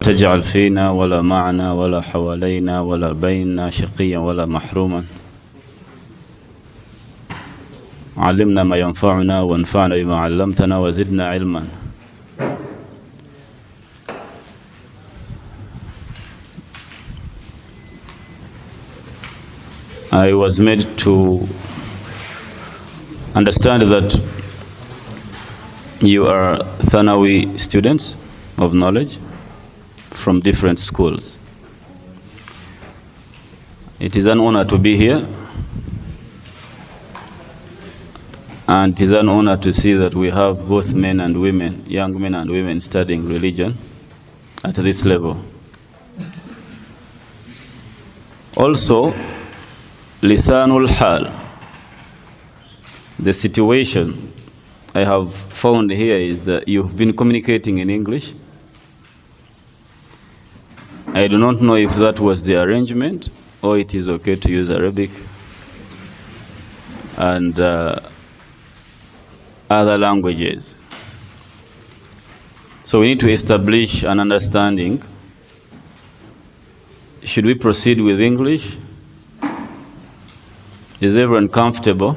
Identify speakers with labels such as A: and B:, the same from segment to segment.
A: تجعل فينا ولا معنا ولا حوالينا ولا بيننا شقيا ولا محروما. علمنا ما ينفعنا وانفعنا بما علمتنا وزدنا علما. I was made to understand that you are Thanawi students of knowledge from different schools. It is an honor to be here, and it is an honor to see that we have both men and women, young men and women studying religion at this level. Also, lisanul hal, the situation I have found here is that you've been communicating in English. I do not know if that was the arrangement or it is okay to use Arabic and other languages. So we need to establish an understanding. Should we proceed with English? Is everyone comfortable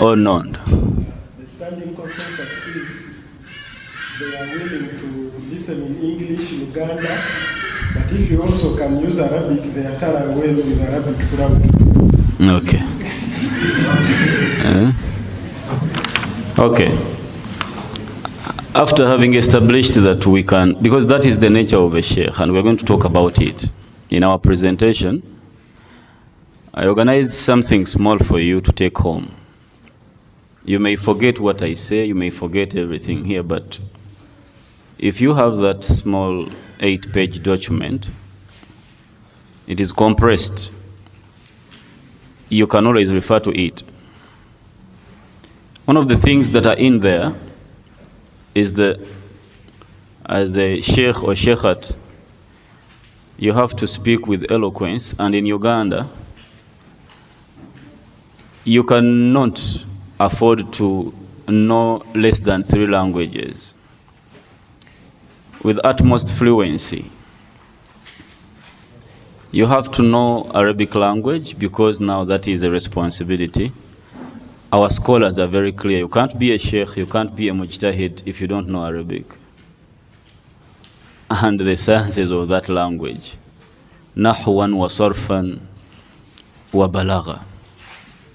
A: or not?
B: The standing consensus is they are willing to listen in English, Uganda, but if you also can use Arabic, they are thoroughly well with Arabic throughout.
A: Okay. Okay. After having established that we can, because that is the nature of a sheikh, and we're going to talk about it in our presentation, I organized something small for you to take home. You may forget what I say, you may forget everything here, but if you have that small 8-page document, it is compressed. You can always refer to it. One of the things that are in there is that as a sheikh or sheikhat, you have to speak with eloquence, and in Uganda, you cannot afford to know less than 3 languages with utmost fluency. You have to know Arabic language because now that is a responsibility. Our scholars are very clear. You can't be a sheikh, you can't be a mujtahid if you don't know Arabic and the sciences of that language. Nahwan wa sarfan wa balagha.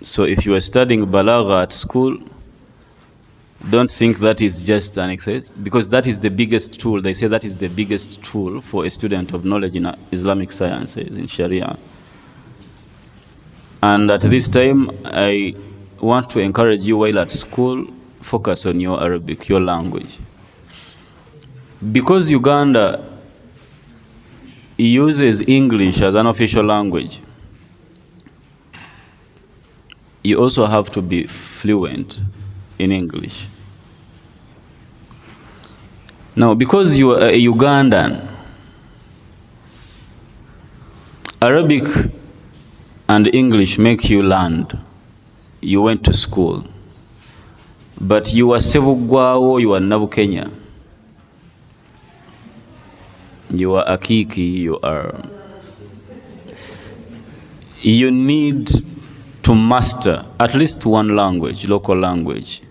A: So if you are studying balagha at school, don't think that is just an exercise, because that is the biggest tool. They say that is the biggest tool for a student of knowledge in Islamic sciences, in Sharia. And at this time, I want to encourage you while at school, focus on your Arabic, your language. Because Uganda uses English as an official language, you also have to be fluent in English. Now, because you are a Ugandan, Arabic and English make you learn. You went to school. But you are Sebugwawo, you are Nabukenya. You are Akiki, you need to master at least one language, local language.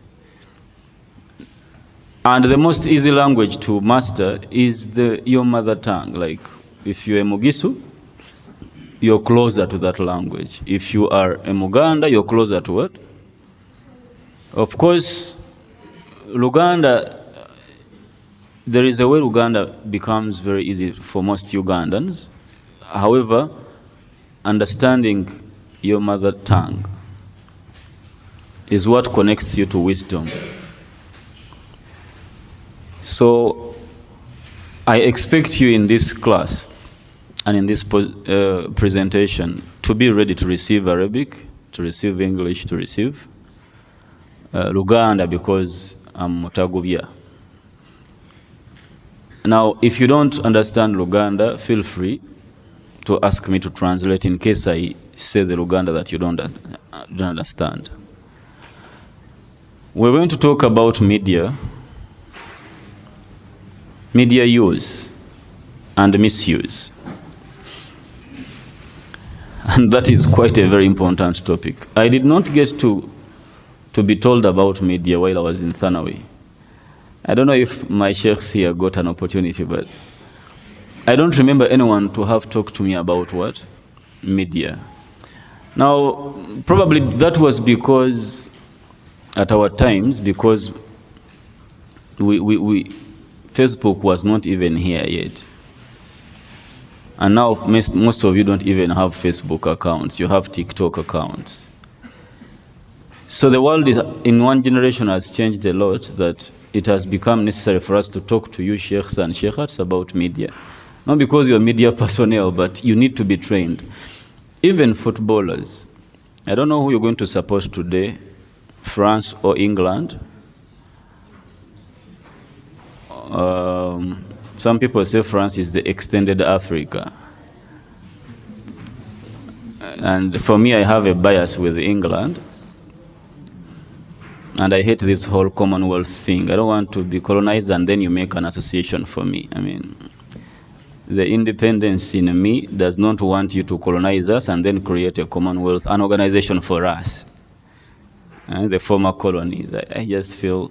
A: And the most easy language to master is your mother tongue. Like if you're a Mugisu, you're closer to that language. If you are a Muganda, you're closer to what? Of course, Luganda, there is a way Luganda becomes very easy for most Ugandans. However, understanding your mother tongue is what connects you to wisdom. So I expect you in this class and in this presentation to be ready to receive Arabic, to receive English, to receive Luganda, because I'm Mutazibwa. Now, if you don't understand Luganda, feel free to ask me to translate in case I say the Luganda that you don't understand. We're going to talk about media. media use and misuse. And that is quite a very important topic. I did not get to be told about media while I was in Thanawi. I don't know if my sheikhs here got an opportunity, but I don't remember anyone to have talked to me about what? Media. Now, probably that was because at our times, because Facebook was not even here yet. And now most of you don't even have Facebook accounts. You have TikTok accounts. So the world in one generation has changed a lot, that it has become necessary for us to talk to you sheikhs and sheikhats about media. Not because you're media personnel, but you need to be trained. Even footballers. I don't know who you're going to support today, France or England. Some people say France is the extended Africa. And for me, I have a bias with England. And I hate this whole Commonwealth thing. I don't want to be colonized and then you make an association for me. I mean, the independence in me does not want you to colonize us and then create a Commonwealth, an organization for us. The former colonies. I just feel,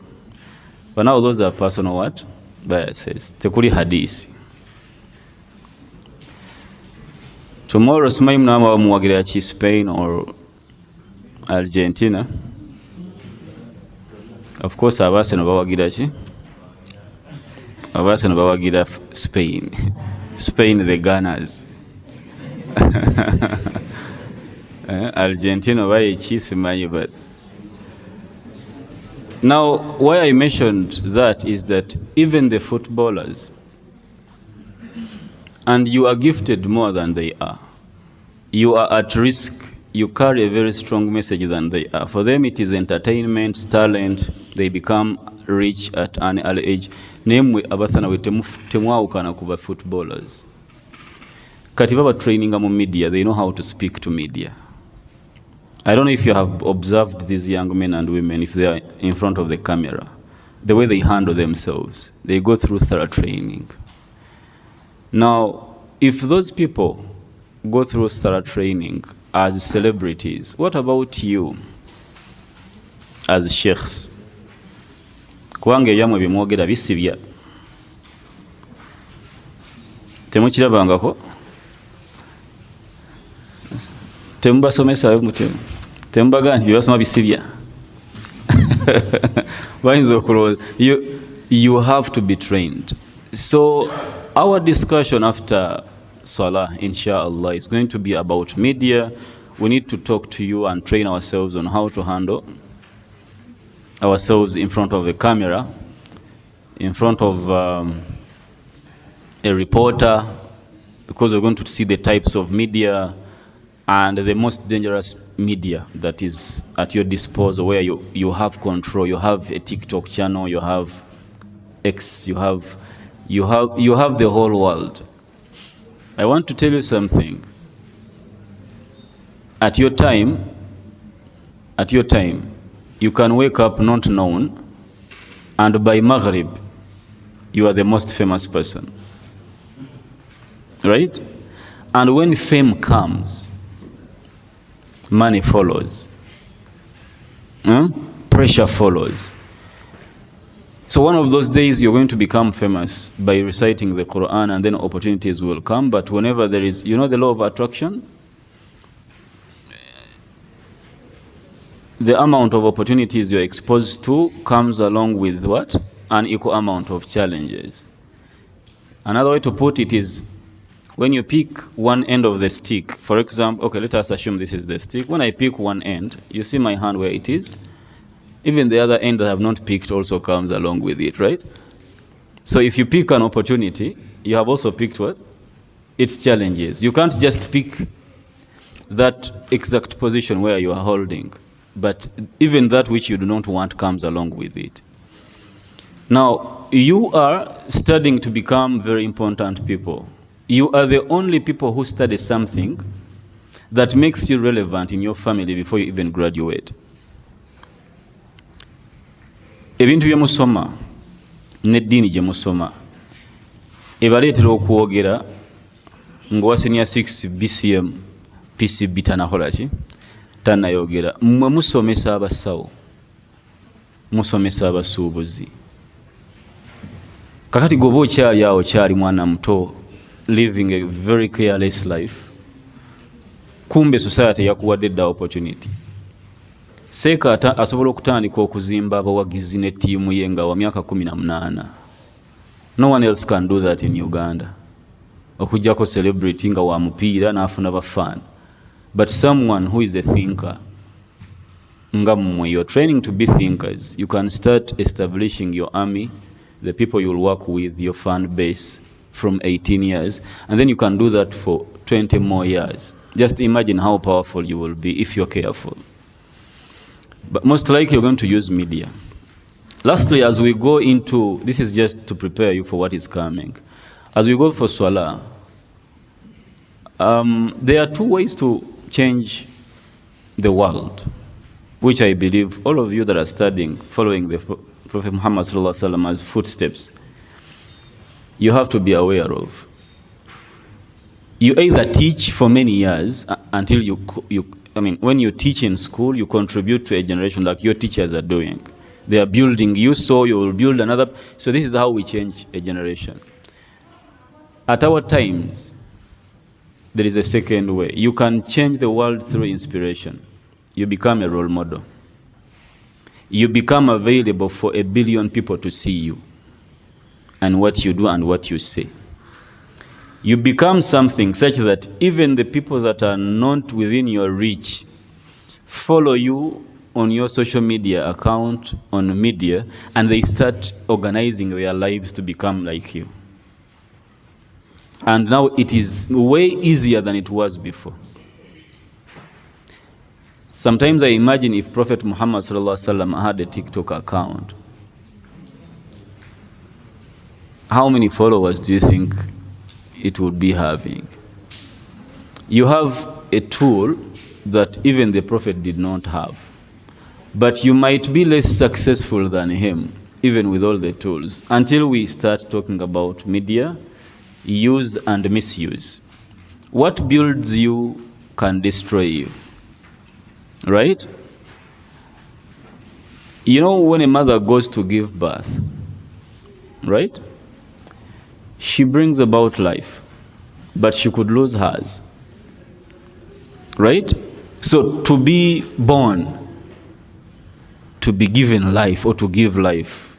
A: but now those are personal what? Biases. Tekuli hadisi. Tomorrow, simaim nama wa muwagira chi Spain or Argentina. Of course, abase no bawagira chi? Abase no bawagira Spain. Spain, the Gunners. Argentina baye chi simayi, but now, why I mentioned that is that even the footballers, and you are gifted more than they are. You are at risk. You carry a very strong message than they are. For them, it is entertainment, talent. They become rich at an early age. Namely, abathana we temwawukana kuba footballers. Kati baba training mu media, they know how to speak to media. I don't know if you have observed these young men and women, if they are in front of the camera, the way they handle themselves. They go through thorough training. Now, if those people go through thorough training as celebrities, what about you as sheikhs? Kubange ebyamwe bimwogera bisibya. Temukirabangako? Tembasomesa mutima. Tembaga nti byasoma bisibya. You have to be trained. So our discussion after Salah, inshallah, is going to be about media. We need to talk to you and train ourselves on how to handle ourselves in front of a camera, in front of a reporter, because we're going to see the types of media and the most dangerous media that is at your disposal, where you have control. You have a TikTok channel, you have X, you have the whole world. I want to tell you something. At your time, you can wake up not known, and by Maghrib, you are the most famous person. Right? And when fame comes, money follows. Pressure follows. So one of those days you're going to become famous by reciting the Quran, and then opportunities will come. But whenever there is, you know the law of attraction? The amount of opportunities you're exposed to comes along with what? An equal amount of challenges. Another way to put it is, when you pick one end of the stick, for example, okay, let us assume this is the stick. When I pick one end, you see my hand where it is? Even the other end that I have not picked also comes along with it, right? So if you pick an opportunity, you have also picked what? Its challenges. You can't just pick that exact position where you are holding, but even that which you do not want comes along with it. Now, you are studying to become very important people. You are the only people who study something that makes you relevant in your family before you even graduate. Ebintu bye musoma, n'eddiini gye musoma, ebaleetera okwogera ng'owa senior 6 BCM PCB tanakola ki tanayogera. Mmwe musomesa abasawo, musomesa abasuubuzi. Kakati goba okyali awo kyali mwana muto living a very careless life, kumbe society yakuwadde dda opportunity. SHEIKH asobola okutandika okuzimba abawagizi ne ttiimu ye nga wa myaka 18. No one else can do that in Uganda. Okujjako celebrity nga wa mupiira n'afuna bafan. But someone who is a thinker, nga mmwe, you're training to be thinkers. You can start establishing your army, the people you'll work with, your fan base from 18 years, and then you can do that for 20 more years. Just imagine how powerful you will be if you're careful. But most likely you're going to use media. Lastly, as we go into, this is just to prepare you for what is coming. As we go for Swala, there are two ways to change the world, which I believe all of you that are studying, following the Prophet Muhammad sallallahu alaihi wasallam's footsteps, you have to be aware of. You either teach for many years until when you teach in school, you contribute to a generation like your teachers are doing. They are building you, so you will build another. So this is how we change a generation. At our times, there is a second way. You can change the world through inspiration. You become a role model. You become available for 1 billion people to see you and what you do and what you say. You become something such that even the people that are not within your reach follow you on your social media account, on media, and they start organizing their lives to become like you. And now it is way easier than it was before. Sometimes I imagine if Prophet Muhammad sallallahu alaihi wasallam had a TikTok account, how many followers do you think it would be having? You have a tool that even the Prophet did not have. But you might be less successful than him, even with all the tools, until we start talking about media, use and misuse. What builds you can destroy you, right? You know, when a mother goes to give birth, right? She brings about life, but she could lose hers, right? So to be born, to be given life or to give life,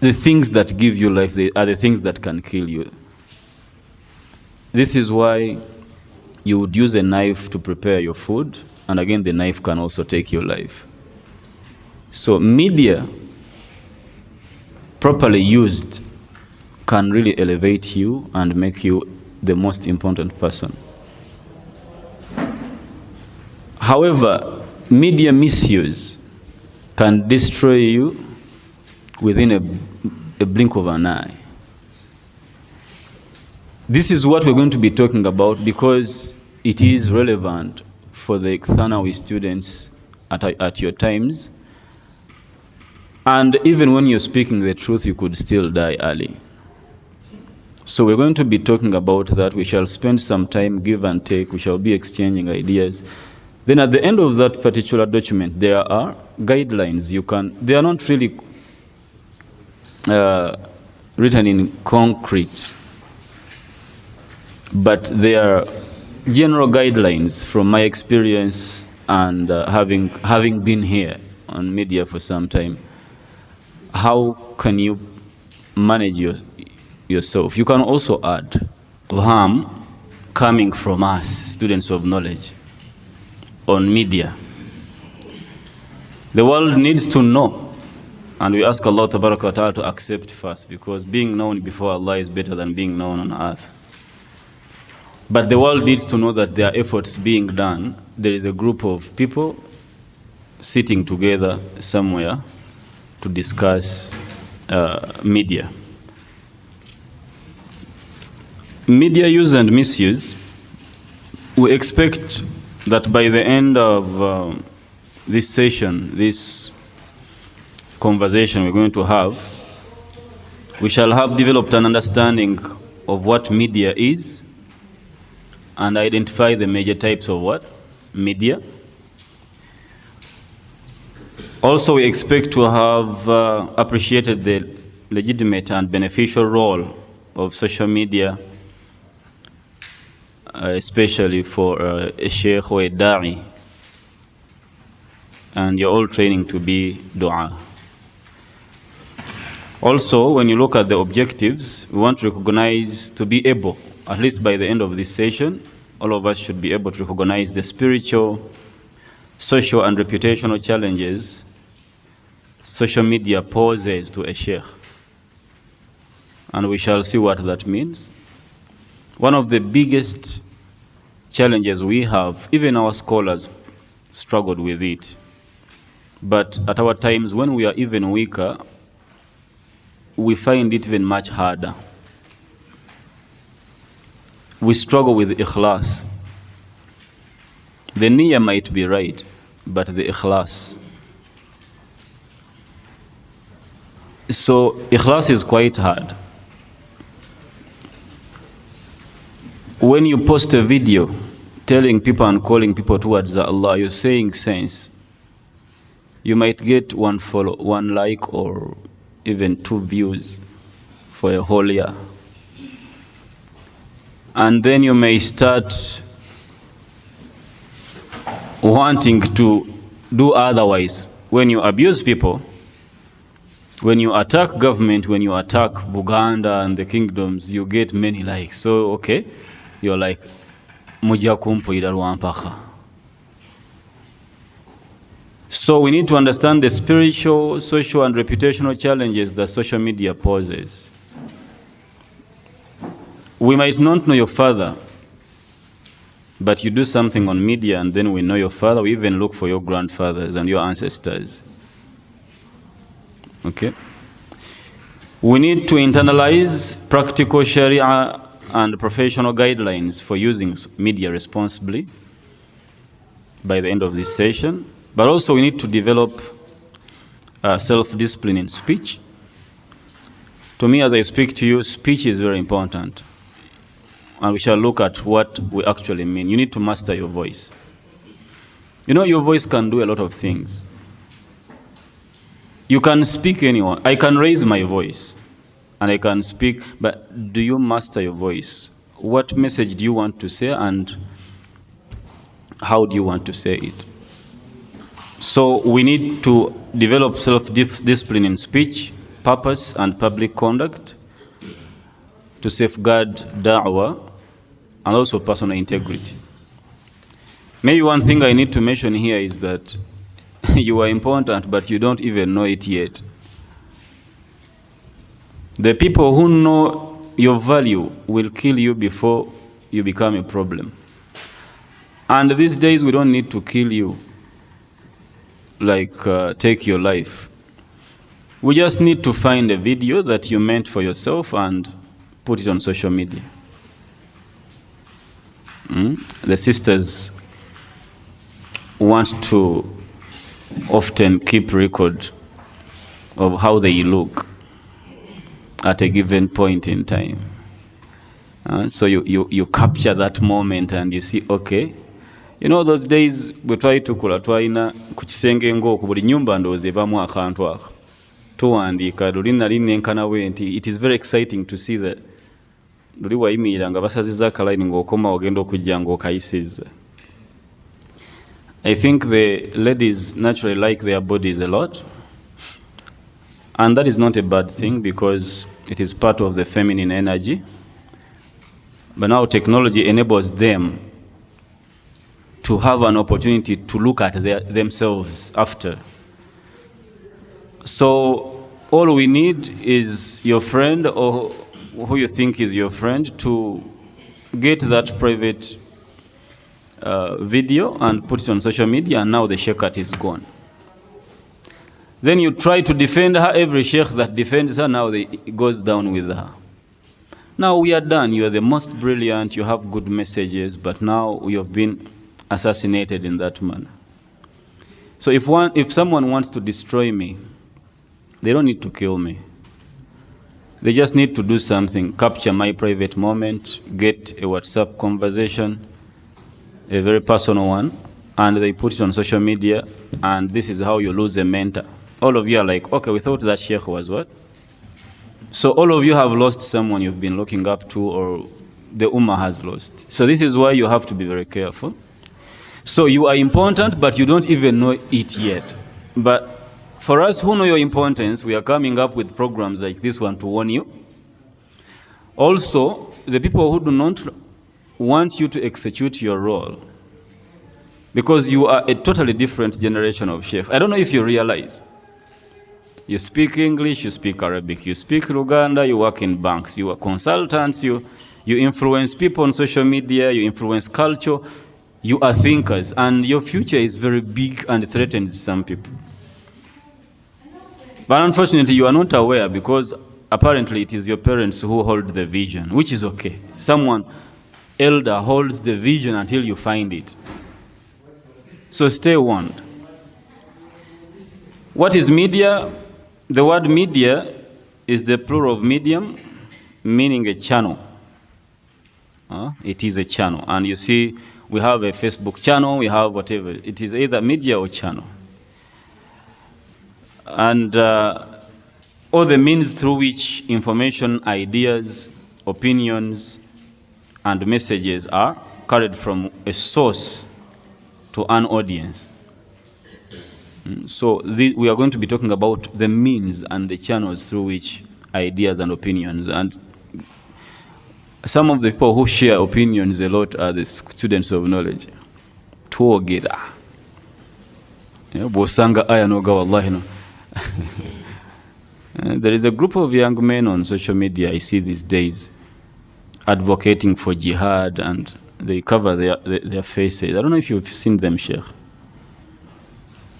A: the things that give you life, they are the things that can kill you. This is why you would use a knife to prepare your food, and again, the knife can also take your life. So media, properly used, can really elevate you and make you the most important person. However, media misuse can destroy you within a blink of an eye. This is what we're going to be talking about because it is relevant for the Thanawi students at your times. And even when you're speaking the truth, you could still die early. So we're going to be talking about that. We shall spend some time, give and take. We shall be exchanging ideas. Then at the end of that particular document, there are guidelines. They are not really written in concrete, but they are general guidelines from my experience and having been here on media for some time. How can you manage yourself? You can also add harm coming from us, students of knowledge, on media. The world needs to know, and we ask Allah Tabaraka wa Ta'ala to accept first, because being known before Allah is better than being known on earth. But the world needs to know that there are efforts being done. There is a group of people sitting together somewhere to discuss media. Media use and misuse. We expect that by the end of this session, this conversation we're going to have, we shall have developed an understanding of what media is and identify the major types of what? Media. Also, we expect to have appreciated the legitimate and beneficial role of social media, especially for a sheikh or a da'i, and you're all training to be dua. Also, when you look at the objectives, we want to recognize, to be able, at least by the end of this session, all of us should be able to recognize the spiritual, social, and reputational challenges social media poses to a sheikh. And we shall see what that means. One of the biggest challenges we have, even our scholars struggled with it. But at our times when we are even weaker, we find it even much harder. We struggle with ikhlas. The niyyah might be right, but the ikhlas. So ikhlas is quite hard. When you post a video telling people and calling people towards Allah, you're saying sense. You might get one follow, one like, or even 2 views for a whole year. And then you may start wanting to do otherwise. When you abuse people, when you attack government, when you attack Buganda and the kingdoms, you get many likes. So, okay, you're like, Muja kumpuira lwampaka. So we need to understand the spiritual, social, and reputational challenges that social media poses. We might not know your father, but you do something on media and then we know your father. We even look for your grandfathers and your ancestors. Okay? We need to internalize practical Sharia and professional guidelines for using media responsibly by the end of this session. But also we need to develop self-discipline in speech. To me, as I speak to you, speech is very important. And we shall look at what we actually mean. You need to master your voice. You know, your voice can do a lot of things. You can speak anyone. I can raise my voice and I can speak, but do you master your voice? What message do you want to say and how do you want to say it? So we need to develop self-discipline in speech, purpose, and public conduct to safeguard da'wah and also personal integrity. Maybe one thing I need to mention here is that you are important, but you don't even know it yet. The people who know your value will kill you before you become a problem. And these days, we don't need to kill you, like take your life. We just need to find a video that you meant for yourself and put it on social media. The sisters want to often keep record of how they look at a given point in time. So you capture that moment and you see, okay, you know those days we try to kula twaina ku kisenge ng'oku buli nyumba ndowooza ebamu akantu ako tuwandiika luli nali nenkanawe nti it is very exciting to see that luli wayimirira nga basazizza akalayini ng'okoma ogenda okujja ng'okayisizza. I think the ladies naturally like their bodies a lot, and that is not a bad thing because it is part of the feminine energy. But now technology enables them to have an opportunity to look at themselves after. So all we need is your friend or who you think is your friend to get that private video and put it on social media, and now the sheikh is gone. Then you try to defend her. Every sheikh that defends her, now it goes down with her. Now we are done. You are the most brilliant, you have good messages, but now you have been assassinated in that manner. So if someone wants to destroy me, they don't need to kill me. They just need to do something, capture my private moment, get a WhatsApp conversation, a very personal one, and they put it on social media, and this is how you lose a mentor. All of you are like, okay, we thought that sheikh was what? So all of you have lost someone you've been looking up to, or the ummah has lost. So this is why you have to be very careful. So you are important, but you don't even know it yet. But for us who know your importance, we are coming up with programs like this one to warn you. Also, the people who do not want you to execute your role, because you are a totally different generation of sheikhs. I don't know if you realize. You speak English, you speak Arabic, you speak Luganda, you work in banks, you are consultants, you influence people on social media, you influence culture, you are thinkers, and your future is very big and threatens some people. But unfortunately, you are not aware, because apparently it is your parents who hold the vision, which is okay. Someone elder holds the vision until you find it. So stay warned. What is media? The word media is the plural of medium, meaning a channel. It is a channel. And you see, we have a Facebook channel, we have whatever. It is either media or channel. And all the means through which information, ideas, opinions, and messages are carried from a source to an audience. So we are going to be talking about the means and the channels through which ideas and opinions, and some of the people who share opinions a lot are the students of knowledge. Tuogera. Bosanga aya noga wallahi no. There is a group of young men on social media I see these days advocating for jihad, and they cover their faces. I don't know if you've seen them, Sheikh.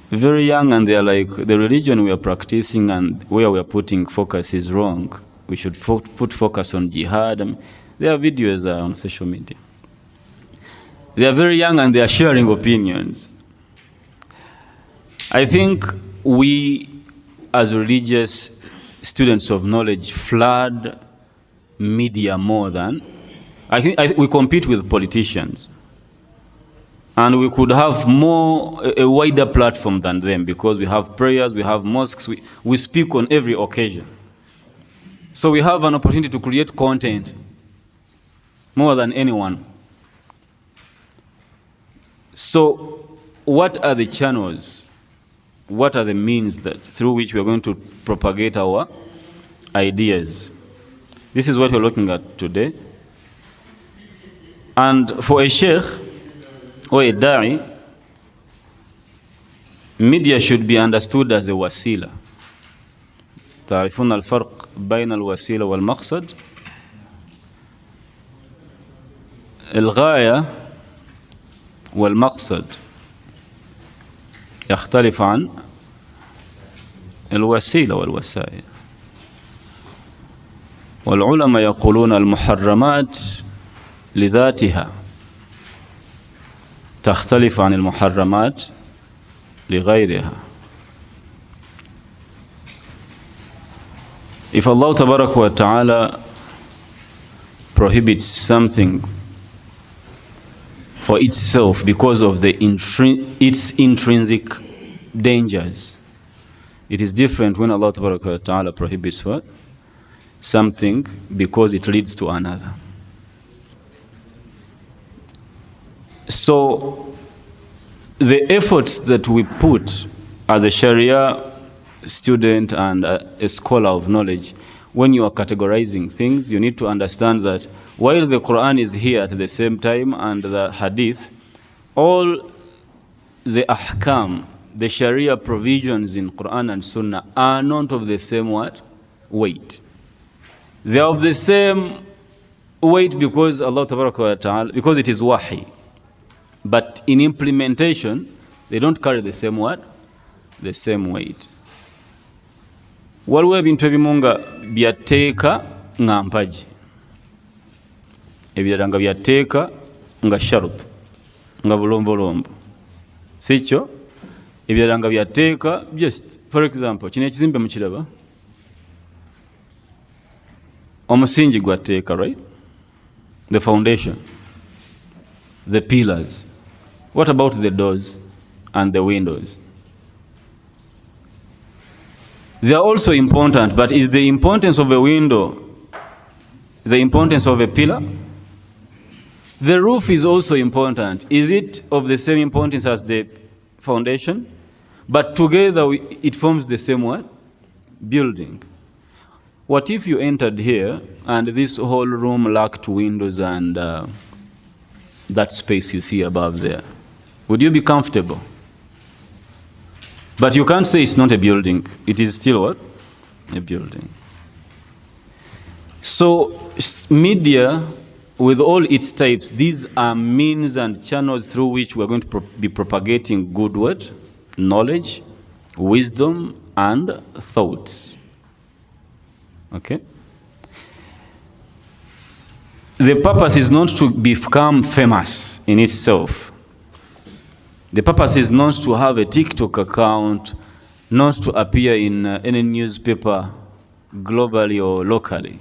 A: Very young, and they are like, the religion we are practicing and where we are putting focus is wrong. We should put focus on jihad. Their videos are on social media. They are very young and they are sharing opinions. I think we, as religious students of knowledge, flood media more than, I think we compete with politicians. And we could have a wider platform than them, because we have prayers, we have mosques, we speak on every occasion. So we have an opportunity to create content more than anyone. So what are the channels? What are the means through which we are going to propagate our ideas? This is what we're looking at today. And for a sheikh or a da'i, media should be understood as a wasila. تعرفون الفرق بين الوسيلة والمقصد؟ الغاية والمقصد يختلف عن الوسيلة والوسائل. والعلماء يقولون المحرمات لذاتها تختلف عن المحرمات لغيرها. If Allah Tabarak wa Ta'ala prohibits something for itself because of its intrinsic dangers, it is different when Allah Tabarak wa Ta'ala prohibits what? Something because it leads to another. So the efforts that we put as a Sharia student and a scholar of knowledge, when you are categorizing things, you need to understand that while the Quran is here at the same time and the Hadith, all the ahkam, the Sharia provisions in Quran and Sunnah are not of the same weight. They are of the same weight because Allah Tabaraka wa Ta'ala, because it is wahi. But in implementation, they don't carry the same the same weight. Waliwo ebintu ebimu nga byateeka nga mpaji, ebirala nga byateeka nga sharut, nga bulombolombo. Sikyo? Ebirala nga byateeka just, for example, kino ekizimbe mukiraba? Omusingi gwateeka, right? The foundation, the pillars. What about the doors and the windows? They are also important, but is the importance of a window the importance of a pillar? The roof is also important. Is it of the same importance as the foundation? But together it forms the same what? Building. What if you entered here and this whole room lacked windows and that space you see above there? Would you be comfortable? But you can't say it's not a building. It is still what? A building. So media, with all its types, these are means and channels through which we're going to be propagating good word, knowledge, wisdom, and thoughts. Okay? The purpose is not to become famous in itself. The purpose is not to have a TikTok account, not to appear in any newspaper globally or locally.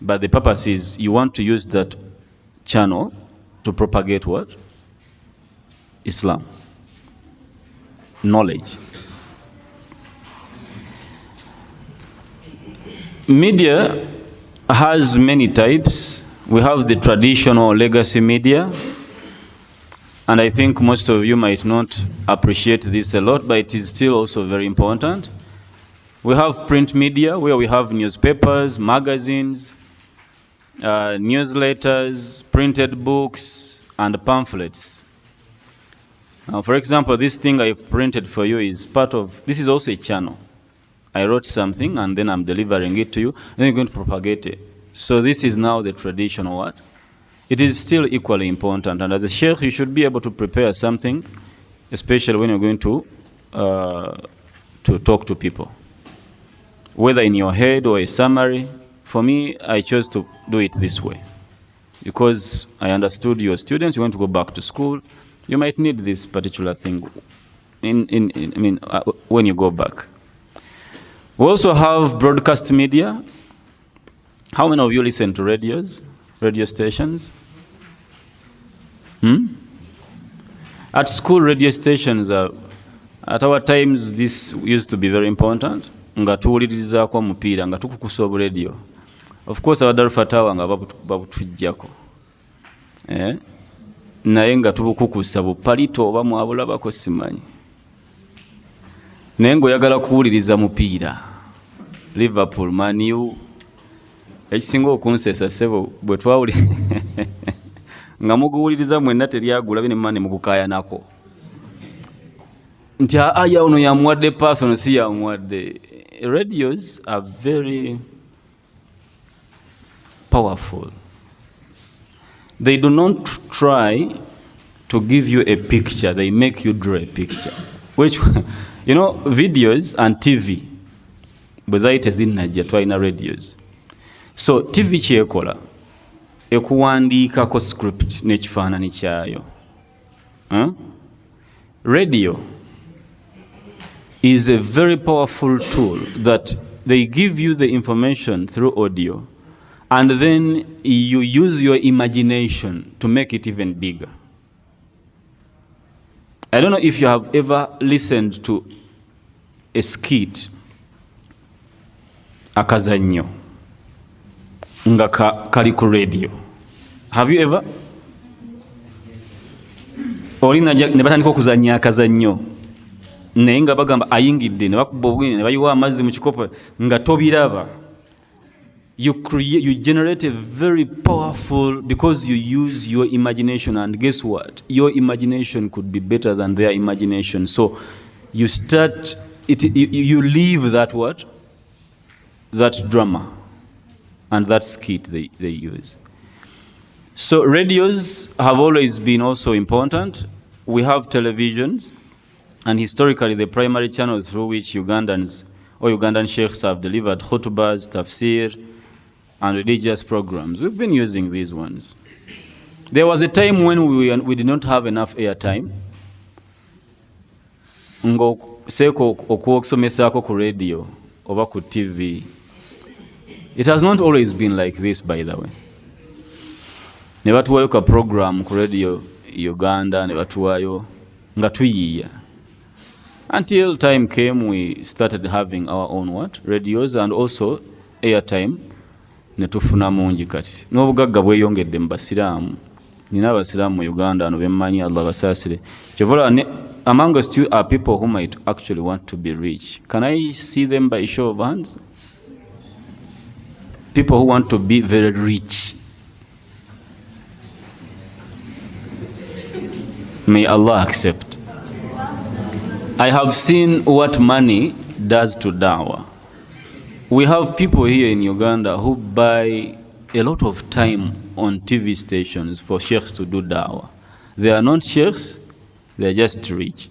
A: But the purpose is you want to use that channel to propagate what? Islam. Knowledge. Media has many types. We have the traditional legacy media, and I think most of you might not appreciate this a lot, but it is still also very important. We have print media, where we have newspapers, magazines, newsletters, printed books, and pamphlets. For example, this thing I've printed for you is part of, this is also a channel. I wrote something and then I'm delivering it to you, and then you're going to propagate it. So this is now the traditional what? It is still equally important, and as a sheikh, you should be able to prepare something, especially when you're going to talk to people. Whether in your head or a summary. For me, I chose to do it this way because I understood your students, you want to go back to school, you might need this particular thing when you go back. We also have broadcast media. How many of you listen to radio stations? At school, radio stations are, at our times, this used to be very important. Nga tuwulirizaako omupiira nga tukukusa radio. Of course, abaddalu fatawa nga babutujjako. Naye nga tubukukusa bupalito oba mwabulabako simanyi. Naye ng'oyagala kuwuliriza mupiira. Liverpool, Man U. Ekisinga okunseesa ssebo bwe twawuli nga muguwuliriza mwenna teryagula bine mane mugukaayanako. Nti aya ono yamuwadde paasi ono si yamuwadde. Radios are very powerful. They do not try to give you a picture, they make you draw a picture. Which, you know, videos and TV, bwezaite zinnajja twalina radios. So TV kyekola ekuwandiikako script n'ekifaananyi kyayo. Radio is a very powerful tool that they give you the information through audio, and then you use your imagination to make it even bigger. I don't know if you have ever listened to a skit, akazanyo, nga kali ku radio. Have you ever? Olina ne batandika okuzannya akazanyo. Naye nga bagamba ayingidde ne bakuba obwine ne bayiwa amazzi mu kikopo nga tobiraba. You generate a very powerful, because you use your imagination, and guess what? Your imagination could be better than their imagination. So you start it, you leave that what? That drama and that skit they use. So radios have always been also important. We have televisions, and historically the primary channels through which Ugandans or Ugandan sheikhs have delivered khutbahs, tafsir, and religious programs. We've been using these ones. There was a time when we did not have enough airtime. Ngo seko okusomesaako ku radio oba ku TV It has not always been like this, by the way. Ne batuwayo ka program ku radio Uganda, ne batuwayo nga tuyiya. Until time came, we started having our own radios and also airtime. Ne tufuna mungi kati. N'obugagga bweyongedde mu basiraamu. Nina abasiraamu mu Uganda no bemmanyi, Allah basaasire. Kyovola amongst you are people who might actually want to be rich. Can I see them by show of hands? People who want to be very rich. May Allah accept. I have seen what money does to dawah. We have people here in Uganda who buy a lot of time on TV stations for sheikhs to do dawah. They are not sheikhs, they are just rich.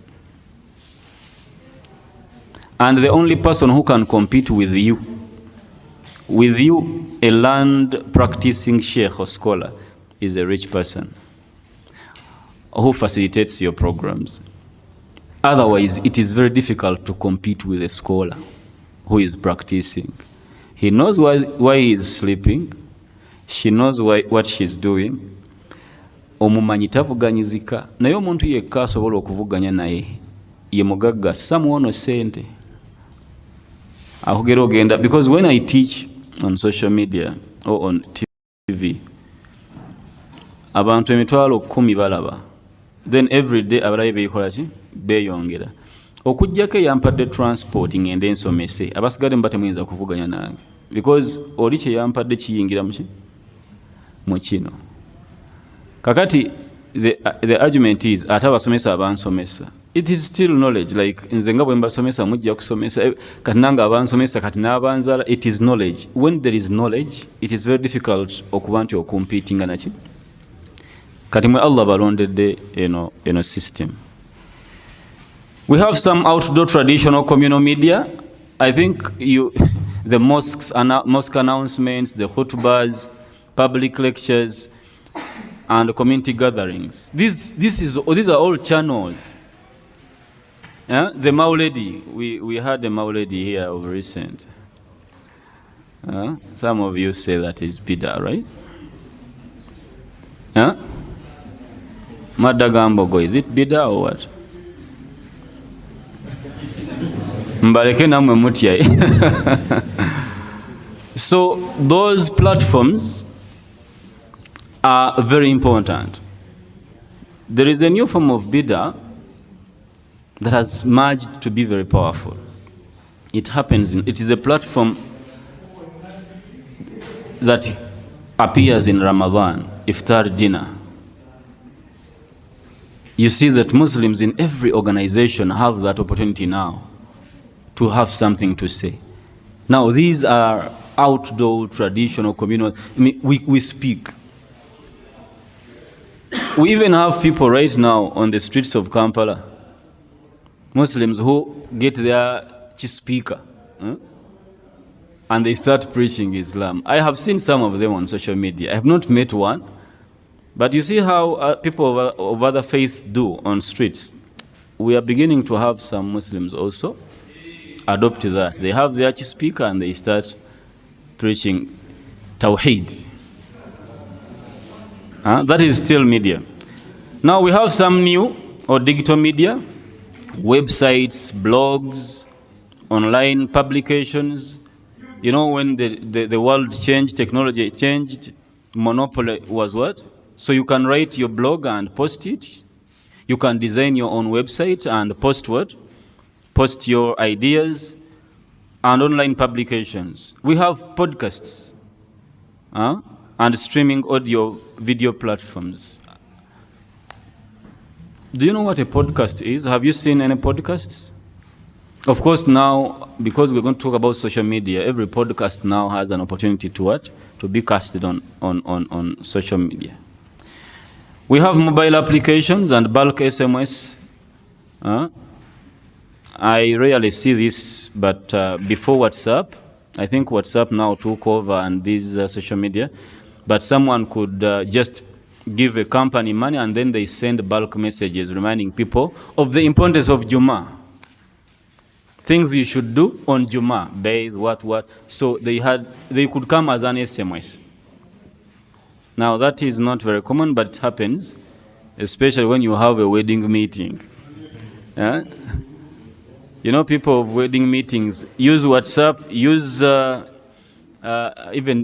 A: And the only person who can compete with you, a learned practicing sheikh or scholar, is a rich person who facilitates your programs. Otherwise, it is very difficult to compete with a scholar who is practicing. He knows why he is sleeping. She knows what she's doing. Omumanyi tavuganyizika. Naye omuntu yekka asobola okuvuganya naye ye mugagga samuwono sente. Akugera ogenda, because when I teach on social media or on TV, abantu emitwalo 10 balaba. Then every day abalabe bekola ki beyongera. Okujjako yampadde transport ngende nsomese, abasigadde mbate muyinza kuvuganya nange because oli kye yampadde kiyingira mu kino. Kakati the argument is ate abasomesa abansomesa, it is still knowledge. Like nze nga bwe mbasomesa mujja kusomesa kati nange abansomesa kati n'abanzala, it is knowledge. When there is knowledge, it is very difficult okuba nti okumpetinga naki. Kati mwe Allah balondedde eno system. We have some outdoor traditional communal media. I think the mosque announcements, the khutbahs, public lectures, and community gatherings. These are all channels. Yeah? The Maulidi, we had a Maulidi here of recent. Some of you say that is bid'ah, right? Yeah? Madagambogo, is it bid'ah or what? Mbaleke namwe mutya. So those platforms are very important. There is a new form of bid'ah that has merged to be very powerful. It is a platform that appears in Ramadan, iftar dinner. You see that Muslims in every organization have that opportunity now to have something to say. Now these are outdoor, traditional, communal. I mean, we speak. We even have people right now on the streets of Kampala, Muslims who get their speaker and they start preaching Islam. I have seen some of them on social media. I have not met one, but you see how people of other faiths do on streets. We are beginning to have some Muslims also adopt that. They have their speaker and they start preaching Tawheed. That is still media. Now we have some new or digital media, websites, blogs, online publications. You know, when the world changed, technology changed, monopoly was what? So you can write your blog and post it. You can design your own website and post what? Post your ideas and online publications. We have podcasts and streaming audio video platforms. Do you know what a podcast is? Have you seen any podcasts? Of course, now, because we're going to talk about social media, every podcast now has an opportunity to what? To be casted on social media. We have mobile applications and bulk SMS. I rarely see this, but before WhatsApp, I think WhatsApp now took over and these social media, but someone could just give a company money and then they send bulk messages reminding people of the importance of Jummah. things you should do on Juma, bathe, what. So they could come as an SMS. Now that is not very common, but it happens, especially when you have a wedding meeting. People of wedding meetings use WhatsApp, use even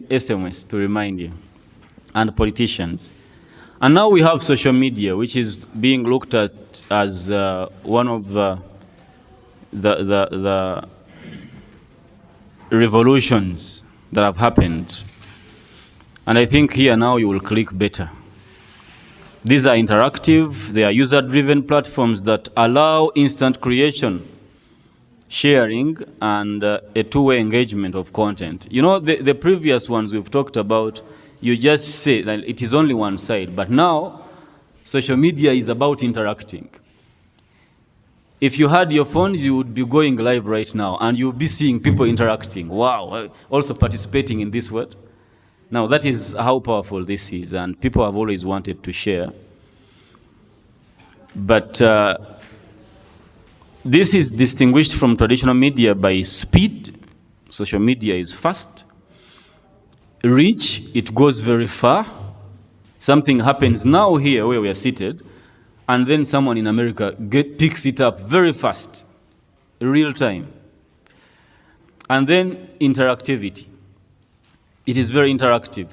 A: SMS to remind you, and politicians. And now we have social media, which is being looked at as one of the revolutions that have happened. And I think here now you will click better. These are interactive, they are user-driven platforms that allow instant creation, sharing, and a two-way engagement of content. The previous ones we've talked about, you just say that it is only one side, but now social media is about interacting. If you had your phones, you would be going live right now, and you'll be seeing people interacting. Wow, also participating in this word. Now that is how powerful this is, and people have always wanted to share. But this is distinguished from traditional media by speed. Social media is fast. Reach, it goes very far. Something happens now here where we are seated, and then someone in America picks it up very fast, real time. And then interactivity. It is very interactive.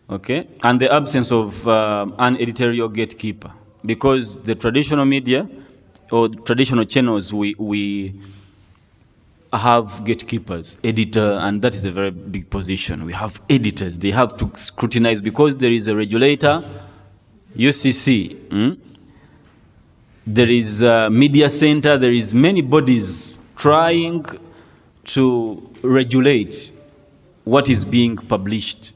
A: Okay? And the absence of an editorial gatekeeper. Because the traditional media or traditional channels, we have gatekeepers, editor, and that is a very big position. We have editors. They have to scrutinize because there is a regulator, UCC. There is a media center. There is many bodies trying to regulate what is being published.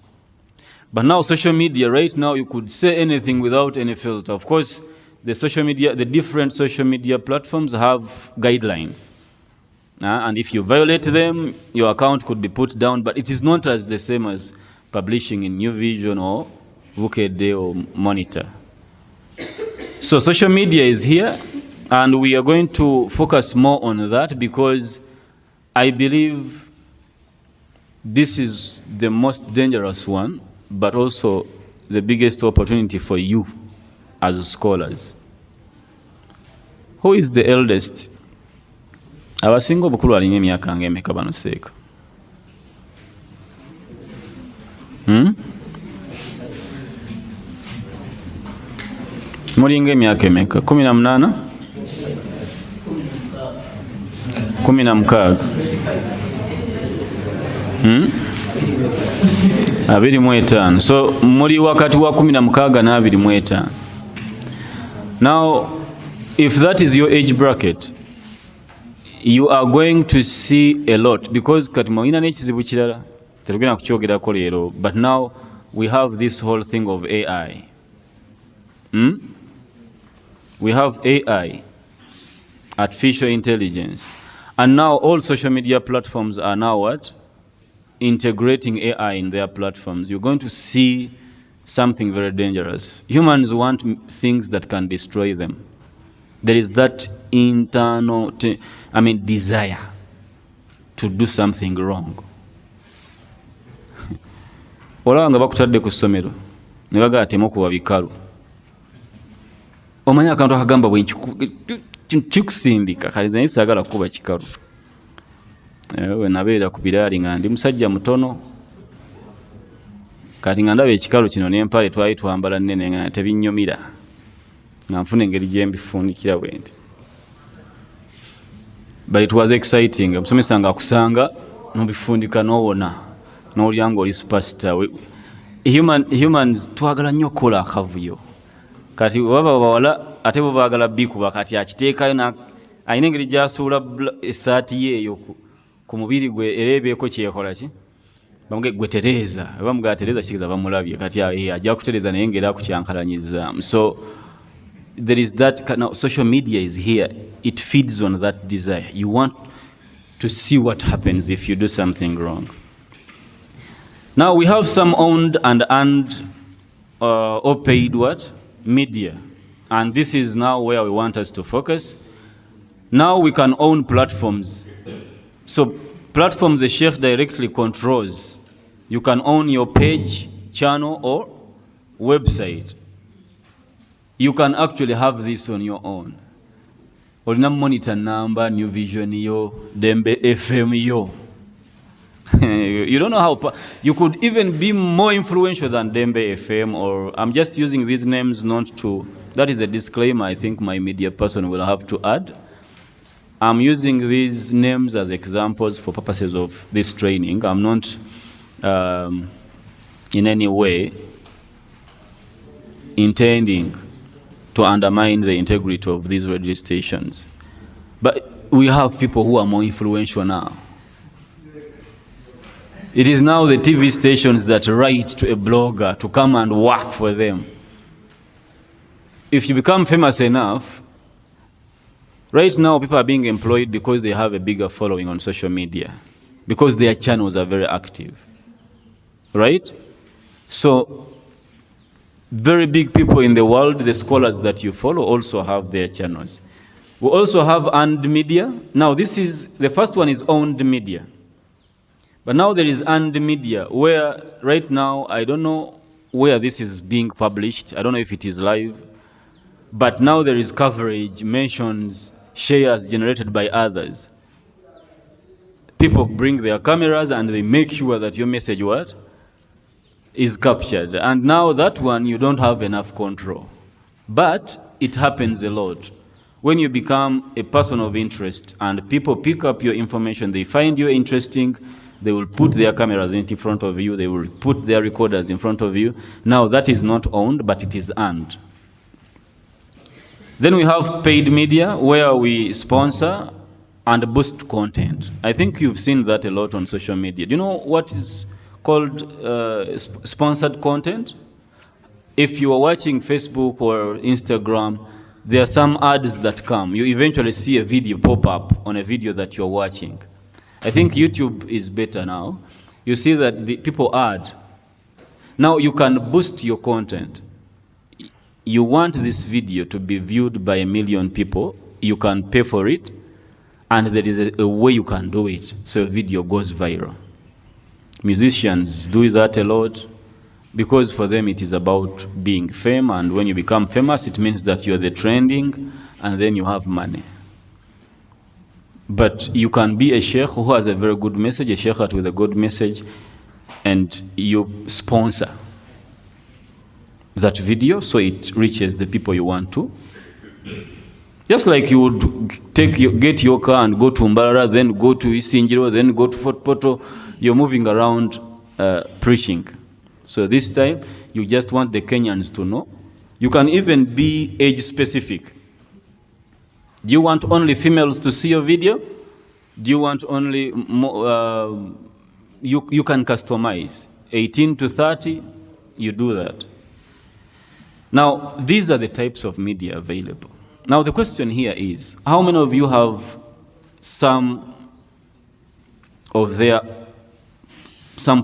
A: But now social media, right now you could say anything without any filter. Of course, the different social media platforms have guidelines. And if you violate them, your account could be put down, but it is not as the same as publishing in New Vision or Wukede or Monitor. So social media is here, and we are going to focus more on that because I believe this is the most dangerous one, but also the biggest opportunity for you as scholars. Who is the eldest? Abasinga obukulu alina emyaka ng'emeka bano SHEIKH? Mulinga emyaka emeka? 18? 16? 25. So muri wakati wa 16 na 25. Now, if that is your age bracket, you are going to see a lot because katimawina n'ekizibu kirala terugenda kukyogerako leero, but now we have this whole thing of AI. We have AI, artificial intelligence, and now all social media platforms are now what? Integrating AI in their platforms. You're going to see something very dangerous. Humans want things that can destroy them. There is that internal, desire to do something wrong. Olaba nga bakutadde ku ssomero ne bagala atema okuba bikalu. Omanyi akantu akagamba bwe kikusindika kaliza naye saagala kuba kikalu. We nabeera ku biraali nga ndi musajja mutono. Kati nga ndaba ekikalu kino n'empale twali twambala nnene nga tebinnyumira. Nga nfuna engeri gye mbifuunikira bwe nti. But it was exciting. Omusomesa nga akusanga n'obifundika n'owona n'olya ng'oli superstar. Humans twagala nnyo okukola akavuyo. Kati baba bawala ate bo baagala bikuba kati akiteekayo alina engeri gy'asuula essaati ye eyo ku mubiri gwe era ebeeko kyekola ki? Bamuge gwe Tereza. Bamuga Tereza kikiza bamulabye kati ajja kutereza naye ngera kukyankalanyizaamu. So there is that now social media is here. It feeds on that desire. You want to see what happens if you do something wrong. Now we have some owned and earned or paid what? Media. And this is now where we want us to focus. Now we can own platforms. So platforms the Sheikh directly controls. You can own your page, channel, or website. You can actually have this on your own. Olina monitor number, New Vision yo, Dembe FM yo. You don't know how you could even be more influential than Dembe FM, or I'm just using these names not to, that is a disclaimer I think my media person will have to add. I'm using these names as examples for purposes of this training. I'm not in any way intending to undermine the integrity of these radio stations. But we have people who are more influential now. It is now the TV stations that write to a blogger to come and work for them. If you become famous enough, right now people are being employed because they have a bigger following on social media, because their channels are very active, right? So very big people in the world, the scholars that you follow also have their channels. We also have earned media. Now this is, the first one is owned media. But now there is earned media where right now, I don't know where this is being published. I don't know if it is live. But now there is coverage, mentions, shares generated by others. People bring their cameras and they make sure that your message what? Is captured. And now that one, you don't have enough control. But it happens a lot. When you become a person of interest and people pick up your information, they find you interesting, they will put their cameras in front of you, they will put their recorders in front of you. Now that is not owned, but it is earned. Then we have paid media where we sponsor and boost content. I think you've seen that a lot on social media. Do you know what is called sponsored content? If you are watching Facebook or Instagram, there are some ads that come. You eventually see a video pop up on a video that you're watching. I think YouTube is better now. You see that the people add. Now you can boost your content. You want this video to be viewed by 1 million people, you can pay for it, and there is a way you can do it so a video goes viral. Musicians do that a lot because for them it is about being famous, and when you become famous it means that you're the trending and then you have money. But you can be a sheikh who has a very good message, a sheikh with a good message, and you sponsor that video so it reaches the people you want to. Just like you would get your car and go to Mbarara, then go to Isinjiro, then go to Fort Poto. You're moving around preaching. So this time, you just want the Kenyans to know. You can even be age specific. Do you want only females to see your video? Do you want only, you can customize. 18 to 30, you do that. Now, these are the types of media available. Now, the question here is, how many of you have some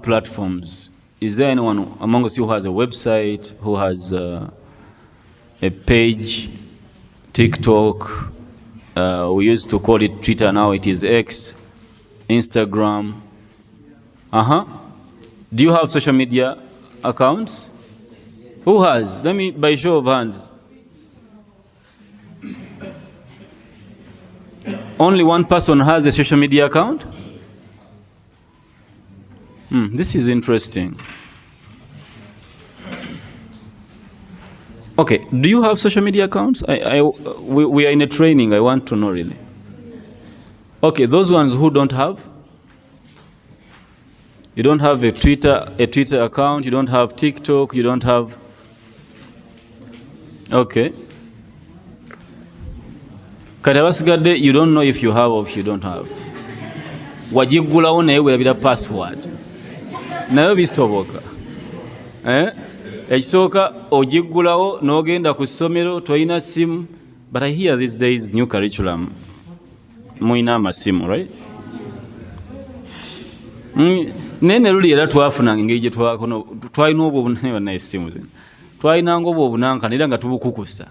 A: platforms? Is there anyone among us who has a website, who has a page, TikTok? We used to call it Twitter, now it is X, Instagram. Do you have social media accounts? Who has? Let me, by show of hands. Only one person has a social media account? This is interesting. Okay, do you have social media accounts? We are in a training, I want to know really. Okay, those ones who don't have? You don't have a Twitter account, you don't have TikTok, you don't have... Okay. Katawasigadde, you don't know if you have or if you don't have. Wajigulawo naye weerabira password. Nayo bisoboka. Ekisooka ogiggulawo n'ogenda ku ssomero toyina simu. But I hear these days new curriculum. Muyina amasimu, right? Nene luli era twafunanga engeri gye twalina obwo obunene n'essimu zino. Twalinanga obwo obunanka era nga tubukukusa.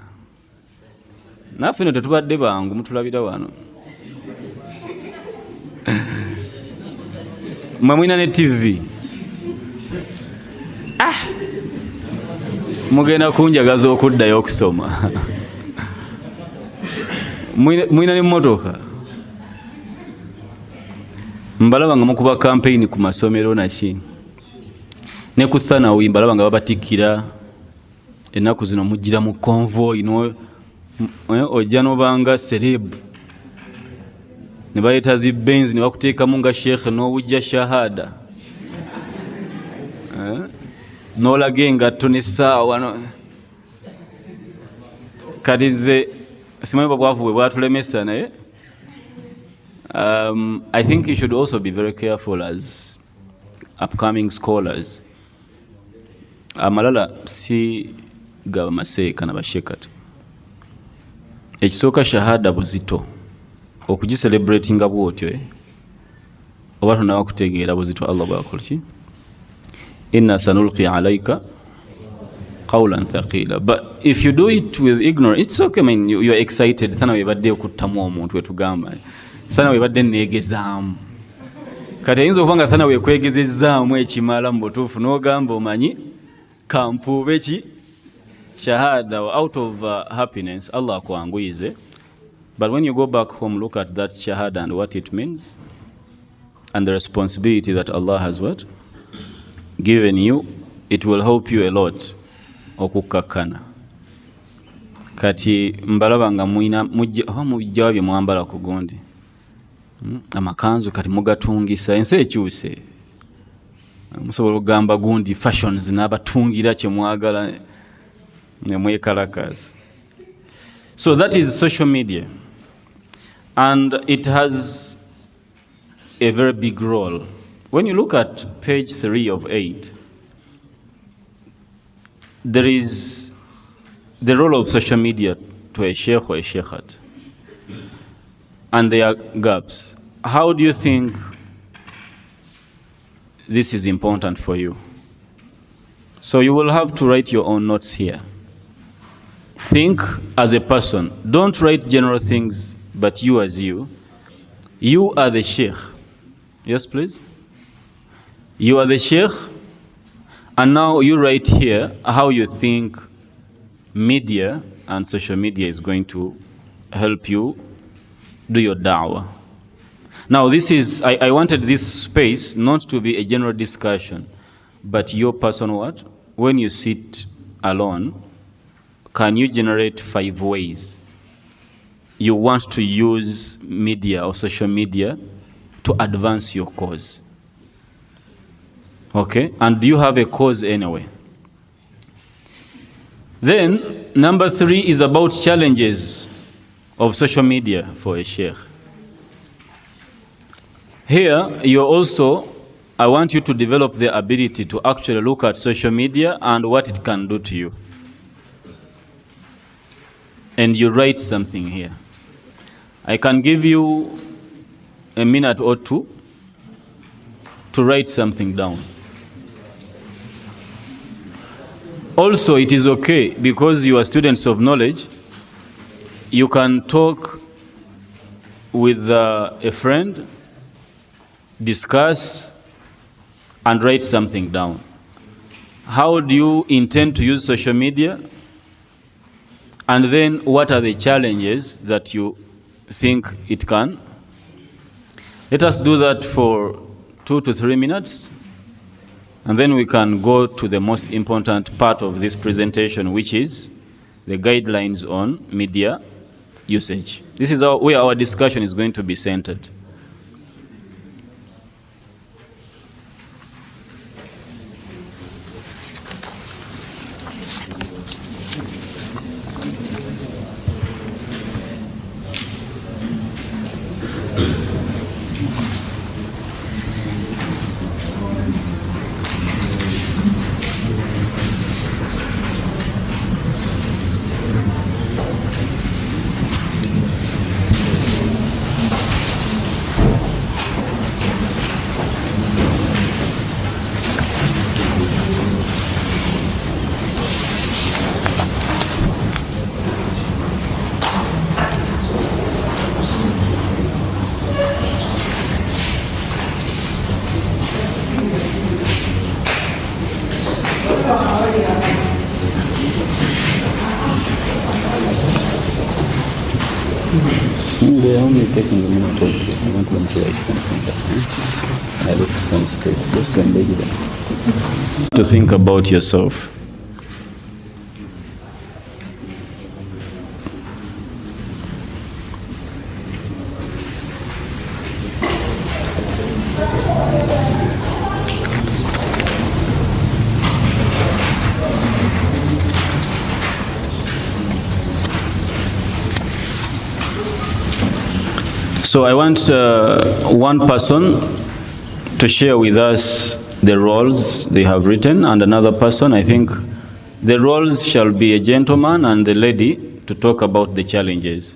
A: Naffe no tetubadde bangu mutulabira wano. mwamwina ne TV. Mugenda kunjagaza okuddayo okusoma. Mwina ne mmotoka. Mbalaba nga mukuba campaign ku masomero naki. Ne ku Sanawi mbalaba nga babatikkira ennaku zino mujjira mu convoy ojja nobanga celeb. Ne bayita zi Benz ne bakuteekamu nga Sheikh n'owujja shahada. N'olaga engatto n'essaawa. Kati nze simanyi bwabwavu bwe bwatulemesa naye I think you should also be very careful as upcoming scholars. Amalala si gaba maseeka na bashekati. Ekisooka shahada buzito. Okugiselebratinga bwotyo oba tonawa kutegeera buzito Allah bwakolki. Inna sanulqi alayka qawlan thaqila. But if you do it with ignorance, it's okay. I mean, you're excited. Thana webadde okuttamu omuntu wetugamba. Sana webadde neegezaamu. Kati ayinza okubanga thana wekwegezezaamu ekimala mu butuufu n'ogamba omanyi kampuube ki shahada out of happiness. Allah akuanguyize. But when you go back home, look at that shahada and what it means and the responsibility that Allah has what? Given you. It will help you a lot. Okukakana. Kati mbalaba nga mujja bye mwambala ku gundi. Amakanzu kati mugatungisa ensi ekyuse. Musobola okugamba gundi fashions n'abatungira kye mwagala ne mwekalakazi. So that is social media. And it has a very big role. When you look at page 3 of 8, there is the role of social media to a sheikh or a sheikhat. And there are gaps. How do you think this is important for you? So you will have to write your own notes here. Think as a person. Don't write general things, but you as you. You are the sheikh. Yes, please? You are the sheikh. And now you write here how you think media and social media is going to help you do your da'wah. Now this is, I wanted this space not to be a general discussion, but your personal what? When you sit alone, can you generate 5 ways you want to use media or social media to advance your cause? Okay, and do you have a cause anyway? Then, number 3 is about challenges of social media for a sheikh. Here, I want you to develop the ability to actually look at social media and what it can do to you. And you write something here. I can give you a minute or 2 to write something down. Also, it is okay because you are students of knowledge. You can talk with a friend, discuss, and write something down. How do you intend to use social media? And then what are the challenges that you think it can? Let us do that for 2 to 3 minutes. And then we can go to the most important part of this presentation, which is the guidelines on media usage. This is where our discussion is going to be centered. They're only taking a minute or two. I want them to write something down. I look some space just to engage them. To think about yourself. So I want one person to share with us the roles they have written, and another person, I think the roles shall be a gentleman and a lady to talk about the challenges.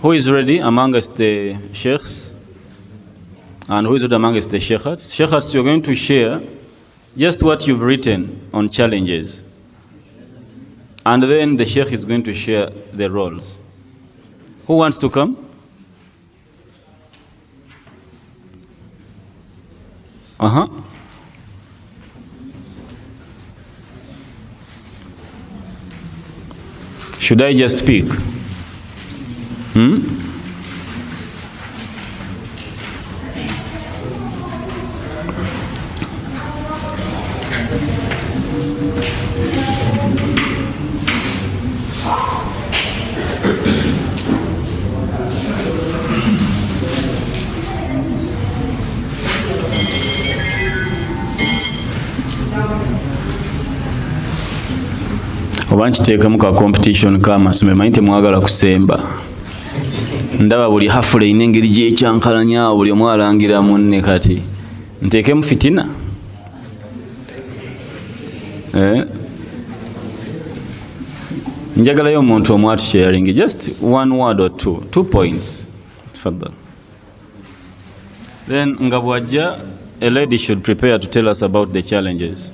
A: Who is ready amongst the sheikhs? And who is ready amongst the sheikhs? Sheikhs, you're going to share just what you've written on challenges. And then the sheikh is going to share the roles. Who wants to come? Should I just speak? Obanchiteekamu ka competition k'amasomero manyi temwagala kusemba. Ndaba buli hafula ina engeri gy'ekyankalanya buli omu alangira munne kati. Nteekemu fitina? Njagalayo omuntu omu atusharing just one word or two points. Tafadhali. Then nga bw'ajja, a lady should prepare to tell us about the challenges.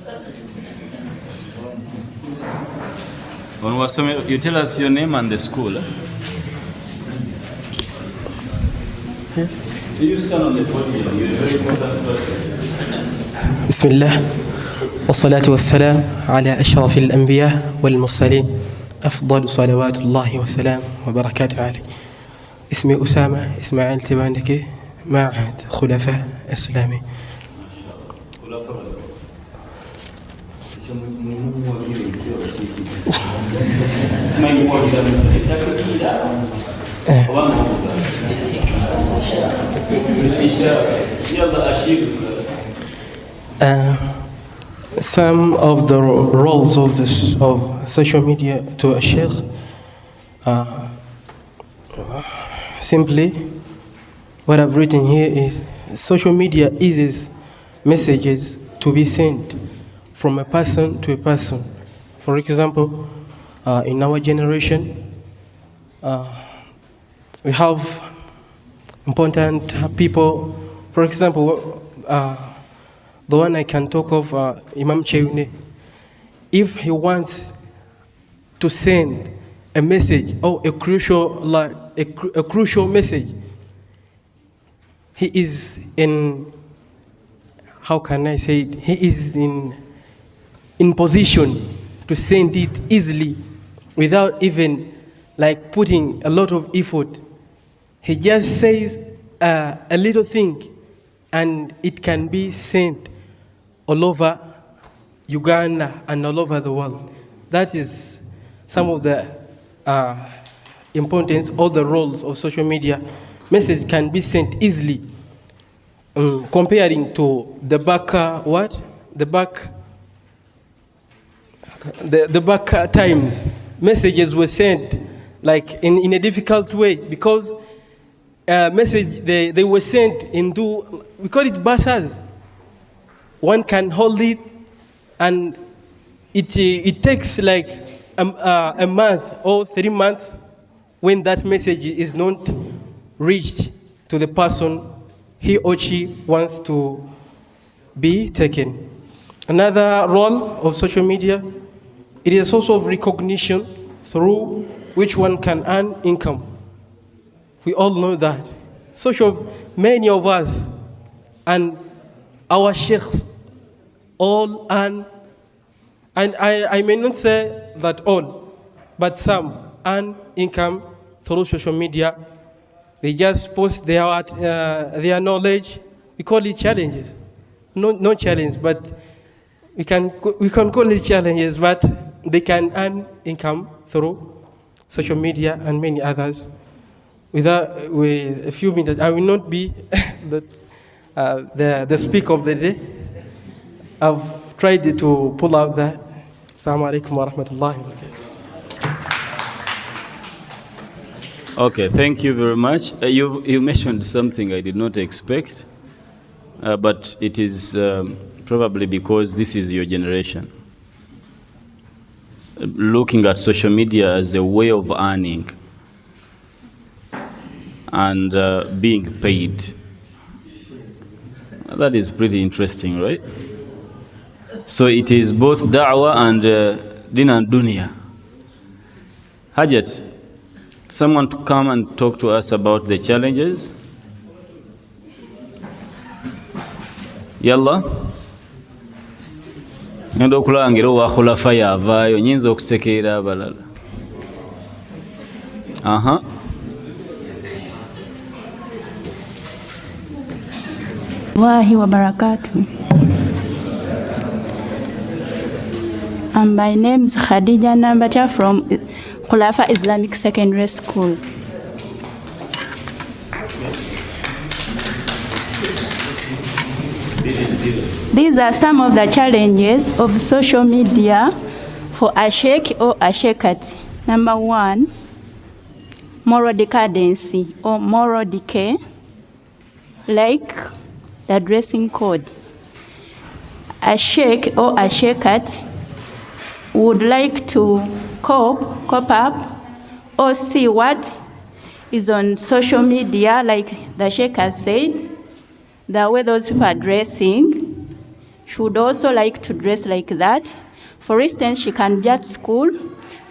A: You tell us your name and the school. You stand on the podium. You're a very important person.
C: بسم الله والصلاة والسلام على أشرف الأنبياء والمرسلين أفضل صلوات الله وسلام وبركاته عليه. اسمي أسامة إسماعيل تباندكي معهد خلفاء إسلامي. Some of the roles of social media to a sheikh, simply what I've written here is social media eases messages to be sent from a person to a person. For example, in our generation, we have important people. For example, the one I can talk of, Imam Cheune. If he wants to send a message or a crucial message, he is in, how can I say it? He is in position to send it easily without even like putting a lot of effort. He just says a little thing and it can be sent all over Uganda and all over the world. That is some of the importance or the roles of social media. Message can be sent easily. Comparing to the back times, messages were sent like in a difficult way because message they were sent into, we call it buses. One can hold it and it takes like a month or 3 months when that message is not reached to the person he or she wants to be taken. Another role of social media, it is a source of recognition through which one can earn income. We all know that. Many of us and our sheikhs all earn, and I may not say that all, but some earn income through social media. They just post their knowledge. We call it challenges. No challenge, but we can call it challenges, but they can earn income through social media and many others. With a few minutes, I will not be the speaker of the day. I've tried to pull out that. Assalamu alaikum wa rahmatullahi wa barakatuh.
A: Okay, thank you very much. You mentioned something I did not expect, but it is probably because this is your generation. Looking at social media as a way of earning and being paid. That is pretty interesting, right? So it is both da'wah and din and dunya. Hajat, someone to come and talk to us about the challenges? Yalla? Ngenda okulangira owa khulafa yavaayo nyinza okusekerera abalala.
D: Wahi wa barakatuh. My name is Khadija Nambacha from Khulafa Islamic Secondary School. These are some of the challenges of social media for a sheikh or a sheikhate. Number 1, moral decadency or moral decay, like the dressing code. A sheikh or a sheikhate would like to cope up or see what is on social media, like the sheikh has said, the way those people are dressing, should also like to dress like that. For instance, she can be at school,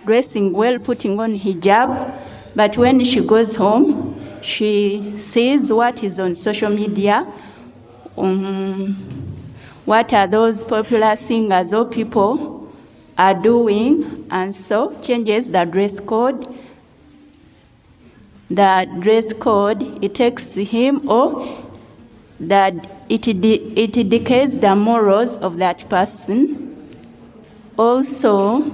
D: dressing well, putting on hijab, but when she goes home, she sees what is on social media. What are those popular singers or people are doing, and so changes the dress code. The dress code, it takes him or that it decays the morals of that person. Also,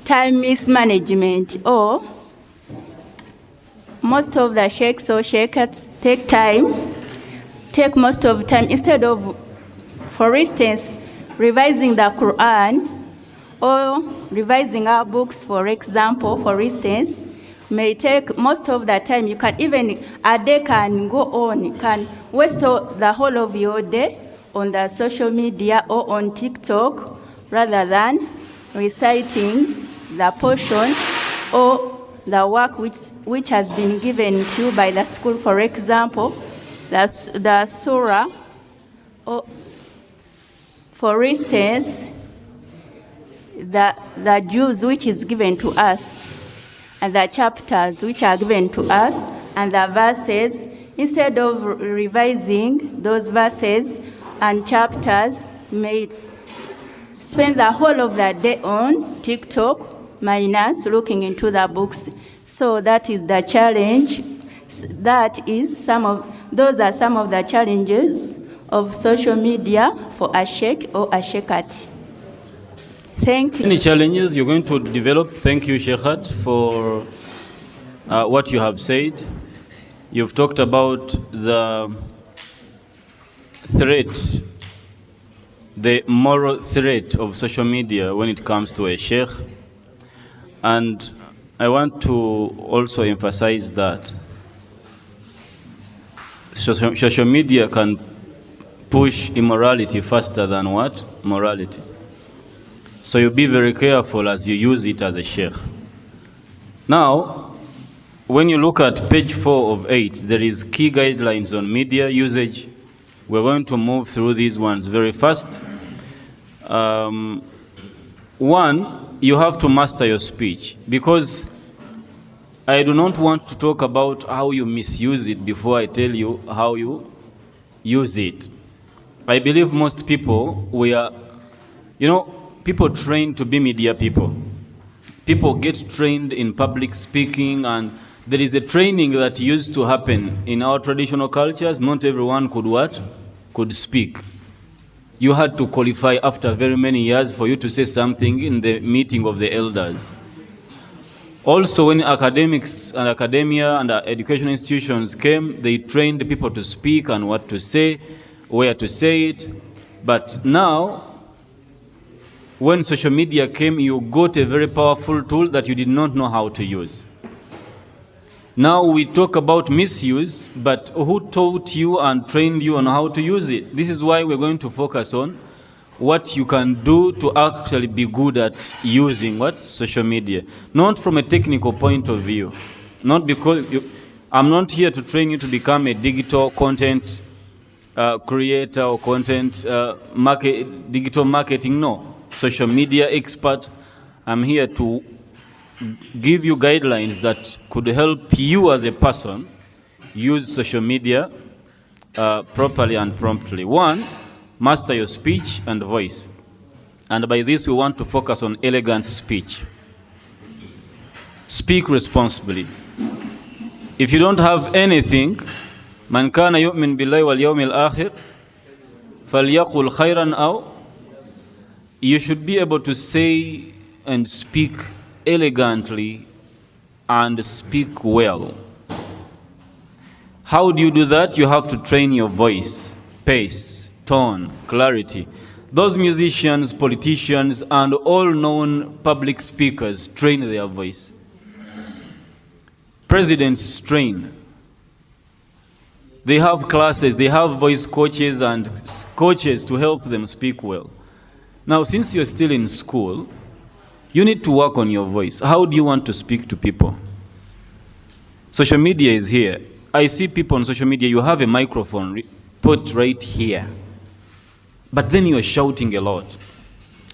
D: time mismanagement, or most of the sheikhs or sheikhates take most of the time, instead of, for instance, revising the Quran or revising our books, for example, for instance, may take most of the time. You can even, a day can go on, can waste the whole of your day on the social media or on TikTok rather than reciting the portion or the work which has been given to you by the school, for example, the surah, or for instance, the Jews which is given to us, and the chapters which are given to us, and the verses, instead of revising those verses and chapters, may spend the whole of the day on TikTok, minus looking into the books. So that is the challenge. Those are some of the challenges of social media for a sheikh or a sheikhate. Thank you.
A: Any challenges you're going to develop? Thank you, Sheikhat, for what you have said. You've talked about the threat, the moral threat of social media when it comes to a sheikh. And I want to also emphasize that social media can push immorality faster than what? Morality. So you be very careful as you use it as a sheikh. Now, when you look at page 4 of 8, there is key guidelines on media usage. We're going to move through these ones very fast. One, you have to master your speech, because I do not want to talk about how you misuse it before I tell you how you use it. I believe most people, people trained to be media people. People get trained in public speaking, and there is a training that used to happen in our traditional cultures. Not everyone could what? Could speak. You had to qualify after very many years for you to say something in the meeting of the elders. Also, when academics and academia and education institutions came, they trained people to speak and what to say, where to say it. But now, when social media came, you got a very powerful tool that you did not know how to use. Now we talk about misuse, but who taught you and trained you on how to use it? This is why we're going to focus on what you can do to actually be good at using what? Social media. Not from a technical point of view. Not because I'm not here to train you to become a digital content creator or content digital marketing. No. Social media expert. I'm here to give you guidelines that could help you as a person use social media properly and promptly. One, master your speech and voice. And by this, we want to focus on elegant speech. Speak responsibly. If you don't have anything, man kana yu'min billahi wal yawmil akhir falyaqul khayran aw, you should be able to say and speak elegantly and speak well. How do you do that? You have to train your voice, pace, tone, clarity. Those musicians, politicians, and all known public speakers train their voice. Presidents train. They have classes, they have voice coaches and coaches to help them speak well. Now, since you're still in school, you need to work on your voice. How do you want to speak to people? Social media is here. I see people on social media, you have a microphone put right here, but then you're shouting a lot.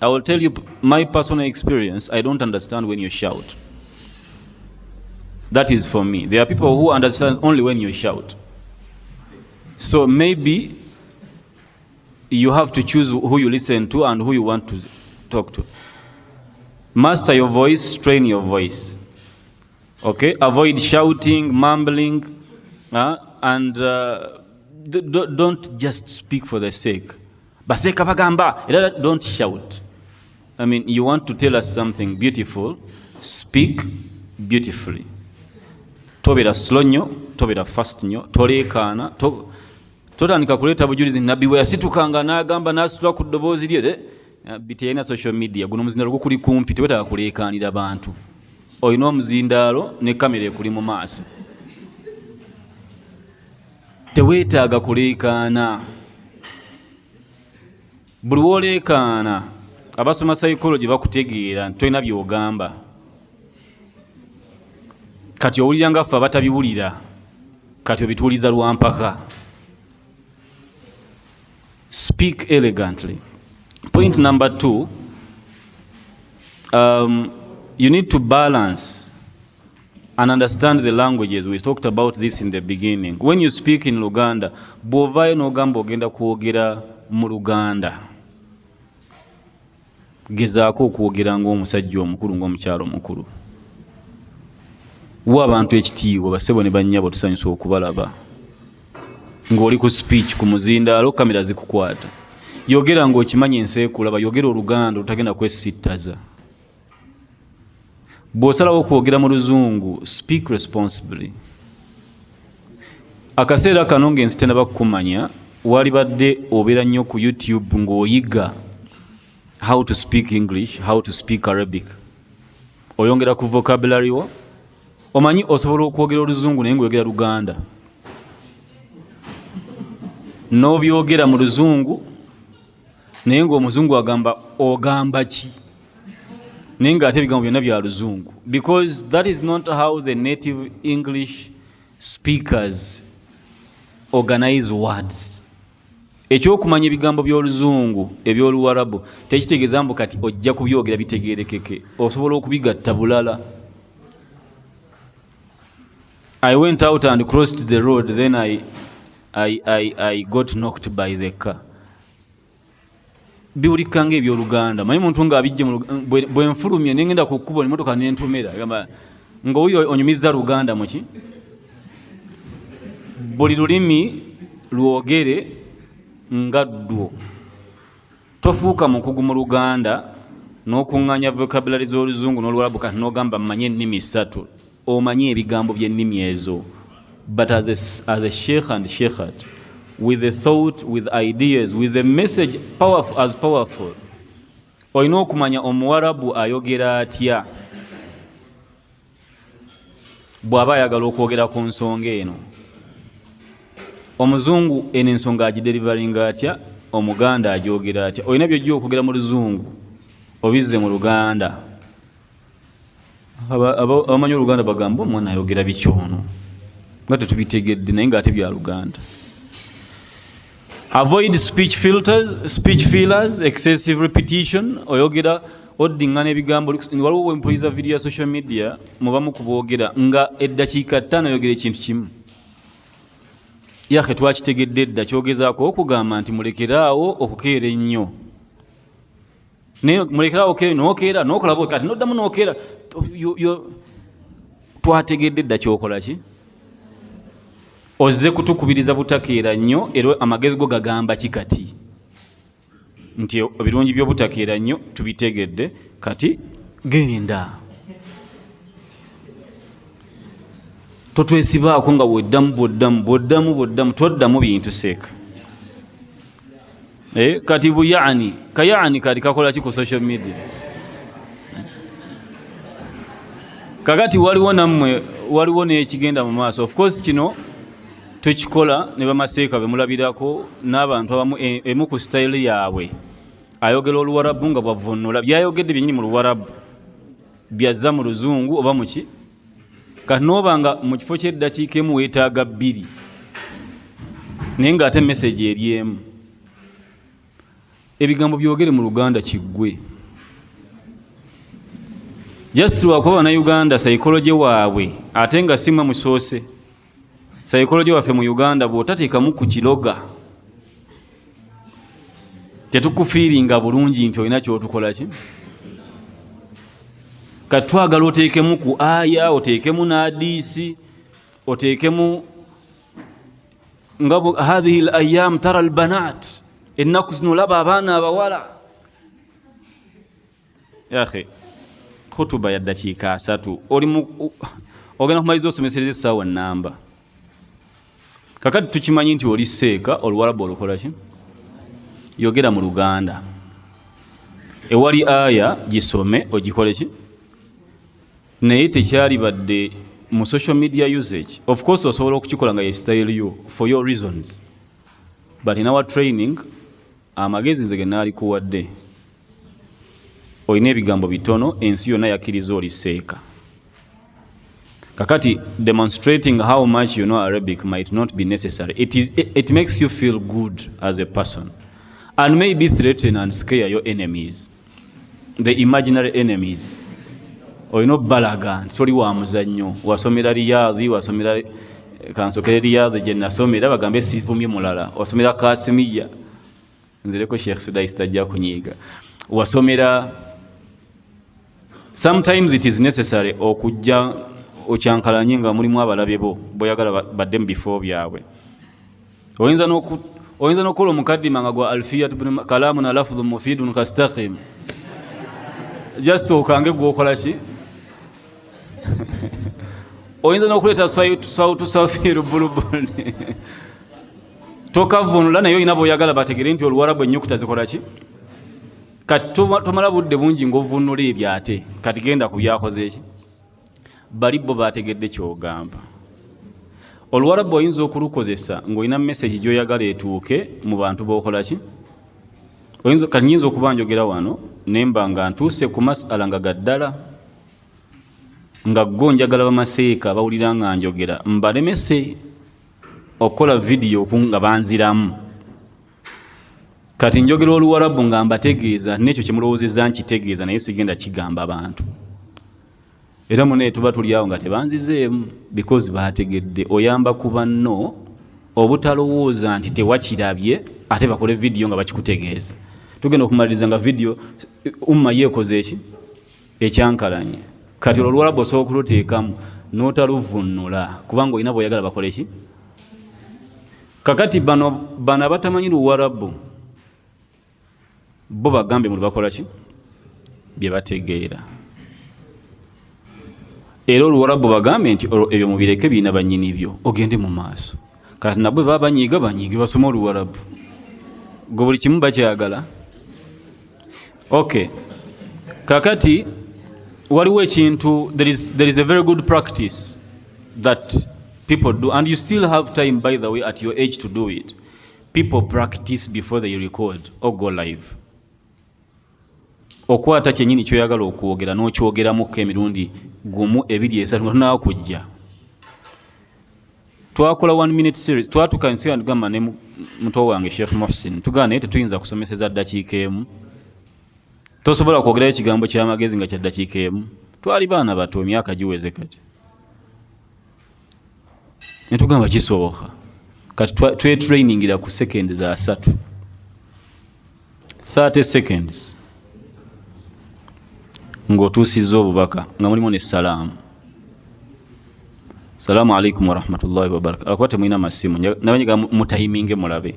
A: I will tell you my personal experience. I don't understand when you shout. That is for me. There are people who understand only when you shout. So maybe you have to choose who you listen to and who you want to talk to. Master your voice, train your voice. Okay? Avoid shouting, mumbling, and don't just speak for the sake. Baseka bagamba, don't shout. I mean, you want to tell us something beautiful, speak beautifully. Tobera slow nnyo, tobera fast nnyo, toleekaana, totandika kuleeta bujulizi nabbi bwe yasitukanga n'agamba n'asitula ku ddoboozi lye biteyina social media. Guno omuzindaalo gukuli kumpi, tewetaaga kuleekaanira bantu. Olina omuzindaalo ne kamera ekuli mu maaso. Teweetaaga kuleekaana. Buli woleekaana, abasoma psychology bakutegeera nti tolina by'ogamba. Kati owulira nga ffe abatabiwulira, kati obituuliza lwampaka. Speak elegantly. Point number 2, you need to balance and understand the languages. We talked about this in the beginning. When you speak in Luganda, bw'ovaayo n'ogamba ogenda kwogera mu Luganda, gezaako okwogera ng'omusajja omukulu, ng'omukyalo omukulu. Wa abantu ekitiibwa, bassebo ne bannyabo tusanyusa okubalaba. Ng'oli ku speech ku muzindaalo, kamera zikukwata. Yogera ng'okimanyi ensi ekulaba, yogera Oluganda otagenda kwesittaza. Bw'osalawo okwogera mu Luzungu, speak responsibly. Akaseera kano ng'ensi tennaba kukumanya, walibadde obeera nnyo ku YouTube ng'oyiga how to speak English, how to speak Arabic. Oyongera ku vocabulary wo. Omanyi osobola okwogera Oluzungu naye ng'oyogera Luganda. N'obyogera mu Luzungu naye ng'Omuzungu agamba ogamba ki? Naye ng'ate ebigambo byonna bya Luzungu. Because that is not how the native English speakers organize words. Ekyokumanya ebigambo by'Oluzungu, eby'Oluwarabu, tekitegeeza mbu kati ojja kubyogera bitegeerekeke. Osobola okubigatta bulala. I went out and crossed the road, then I got knocked by the car. biwulika ng'ebyoluganda. Manyi muntu ng'abijje bwe nfulumye ne ngenda ku kkubo emmotoka ne ntomera gamba ng'oyo onyumizza luganda muki. Buli lulimi lwogere nga ddwo. Tofuuka mukugu mu Luganda n'okuŋŋaanya vocabulary z'Oluzungu n'Oluwarabu kati n'ogamba mmanyi ennimi 3 omanyi ebigambo by'ennimi ezo. But as a sheikh and sheikhat, with a thought, with ideas, with a message powerful, olina okumanya Omuwarabu ayogera atya bw'aba ayagala okwogera ku nsonga eno. Omuzungu eno ensonga agiderivaringa atya, Omuganda agyogera atya. Olina by'ojja okwogera mu Luzungu obizze mu Luganda. Abamanyi Oluganda bagamba omwana ayogera bikyono nga tetubitegedde naye ng'ate bya Luganda. Avoid speech fillers, excessive repetition. Oyogera oddiŋŋana ebigambo. Waliwo wempuliza video ya social media mubamu kuboogera nga eddakiika 5 oyogera ekintu kimu. Yahe twakitegedde dda kyogezaako okugamba nti mulekeraawo okukeera ennyo. Mulekeraawo n'okeera n'okolabo kati n'oddamu n'okeera. Twategedde dda kyokola ki? Ozze kutukubiriza butakeera nnyo era amagezi go gagamba ki kati? Nti ebirungi by'obutakeera nnyo tubitegedde kati genda. Totwesibaako nga bwoddamu toddamu bintu seeka. Kati buyani kayani kati kakola ki ku social media? Kakati waliwo n'ekigenda mu maaso. Of course kino tukikola ne bamaseeka bemulabirako n'abantu abamu emu ku style yaabwe. Ayogera Oluwarabu nga bwavvuunula byayogedde byennyini mu Luwarabu byazza mu Luzungu oba muki. Kati n'oba nga mu kifo ky'eddakiika emu weetaaga 2 naye ng'ate message eri emu. Ebigambo byogere mu Luganda kiggwe. Just lwakuba Bannayuganda psychology waabwe ate nga simwe musoose. Psychology waffe mu Uganda bw'otateekamu ku kiroga tetukufiiringa bulungi nti olina ky'otukola ki. Kati twagala oteekemu ku aya, oteekemu n'hadiisi, oteekemu nga hadhihi al-ayyam tara al-banat, ennaku zino olaba abaana abawala. Yahe khutuba ya ddakiika 3 ogenda kumaliriza osomesereza essaawa nnamba. Kakati tukimanyi nti oli seeka Oluwarabu olukola ki? Yogera mu Luganda. Ewali aya gisome ogikole ki? Naye tekyali badde mu social media usage. Of course osobola okukikola nga ye style yo for your reasons. But in our training amagezi nze ge naalikuwadde. Olina ebigambo bitono ensi yonna yakkiriza oli seeka. Kakati demonstrating how much you know Arabic might not be necessary. It makes you feel good as a person and maybe threaten and scare your enemies, the imaginary enemies. Olina balaga nti toli wa muzannyo, wasomera Riyadhi, wasomera kansokere Riyadhi gye nasomera bagambe sivumye mulala, wasomera Kasimiya nzireko Sheikh Sudais tajja kunyiga, wasomera. Sometimes it is necessary okujja okyankalanye nga mulimu abalabe bo boyagala badde mu bifo byabwe. Oyinza n'okukola omukaddima nga gwa alfiyat kalamun lafdhun mufidun kastaqim. Just okange gwokola ki? Oyinza n'okuleeta sautu safiru bulubuli. Tokavunula naye olina boyagala bategere nti Oluwarabu ennyukuta zikola ki? Kati tomala budde bungi ng'ovunula ebyo ate kati genda ku byakoze ki? Bali bo bategedde kyogamba. Oluwarabu oyinza okulukozesa ng'olina message gy'oyagala etuuke mu bantu b'okola ki? Kati nyinza okuba njogera wano nemba nga ntuuse ku masala nga gaddala nga go njagala bamaseeka bawulira nga njogera mbalemese okukola video nga banziramu. Kati njogera Oluwarabu nga mbategeeza n'ekyo kye mulowoozezza nkitegeeza naye sigenda kigamba abantu. Era mune tuba tuli awo nga tebanzizeemu because baategedde oyamba ku banno obutalowooza nti tewakirabye ate bakole video nga bakikutegeeza. tugenda okumaliriza nga video umma yekoze eki ekyankalanye kati olwalabo osobola okuluteekamu n'otaluvvunnula kubanga olina bw'oyagala bakole eki kakati bano abatamanyi luwarabu bo bagambe mu bakola ki bye bategeera era oluwarabu bagambe nti ebyo mubireke birina bannyini byo ogende mu maaso kati nabwe baba banyiiga basoma oluwarabu gwe buli kimu bakyagala okay kakati waliwo ekintu there is a very good practice that people do and you still have time by the way at your age to do it. People practice before they record or go live. Okwata kyenyini kyoyagala okwogera n'okyogeramu emirundi gumu ebiri esatu n'akujja. Twakola 1 minute series twatukansiga tugamba ne muto wange Sheikh Mohsin tugana naye tetuyinza kusomeseza ddakiika emu. Tosobola kwogerayo ekigambo ky'amagezi nga kya ddakiika emu. Twali baana bato emyaka giweze kati. Netugamba kisoboka kati twetrainingira ku seconds za 30 seconds ng'otuusizza obubaka nga mulimu n'essalaamu. Salaamu alaikum wa rahmatullahi wa barakatuh. Alakwate mwina masimu nabanyiga mutayiminge mulabe.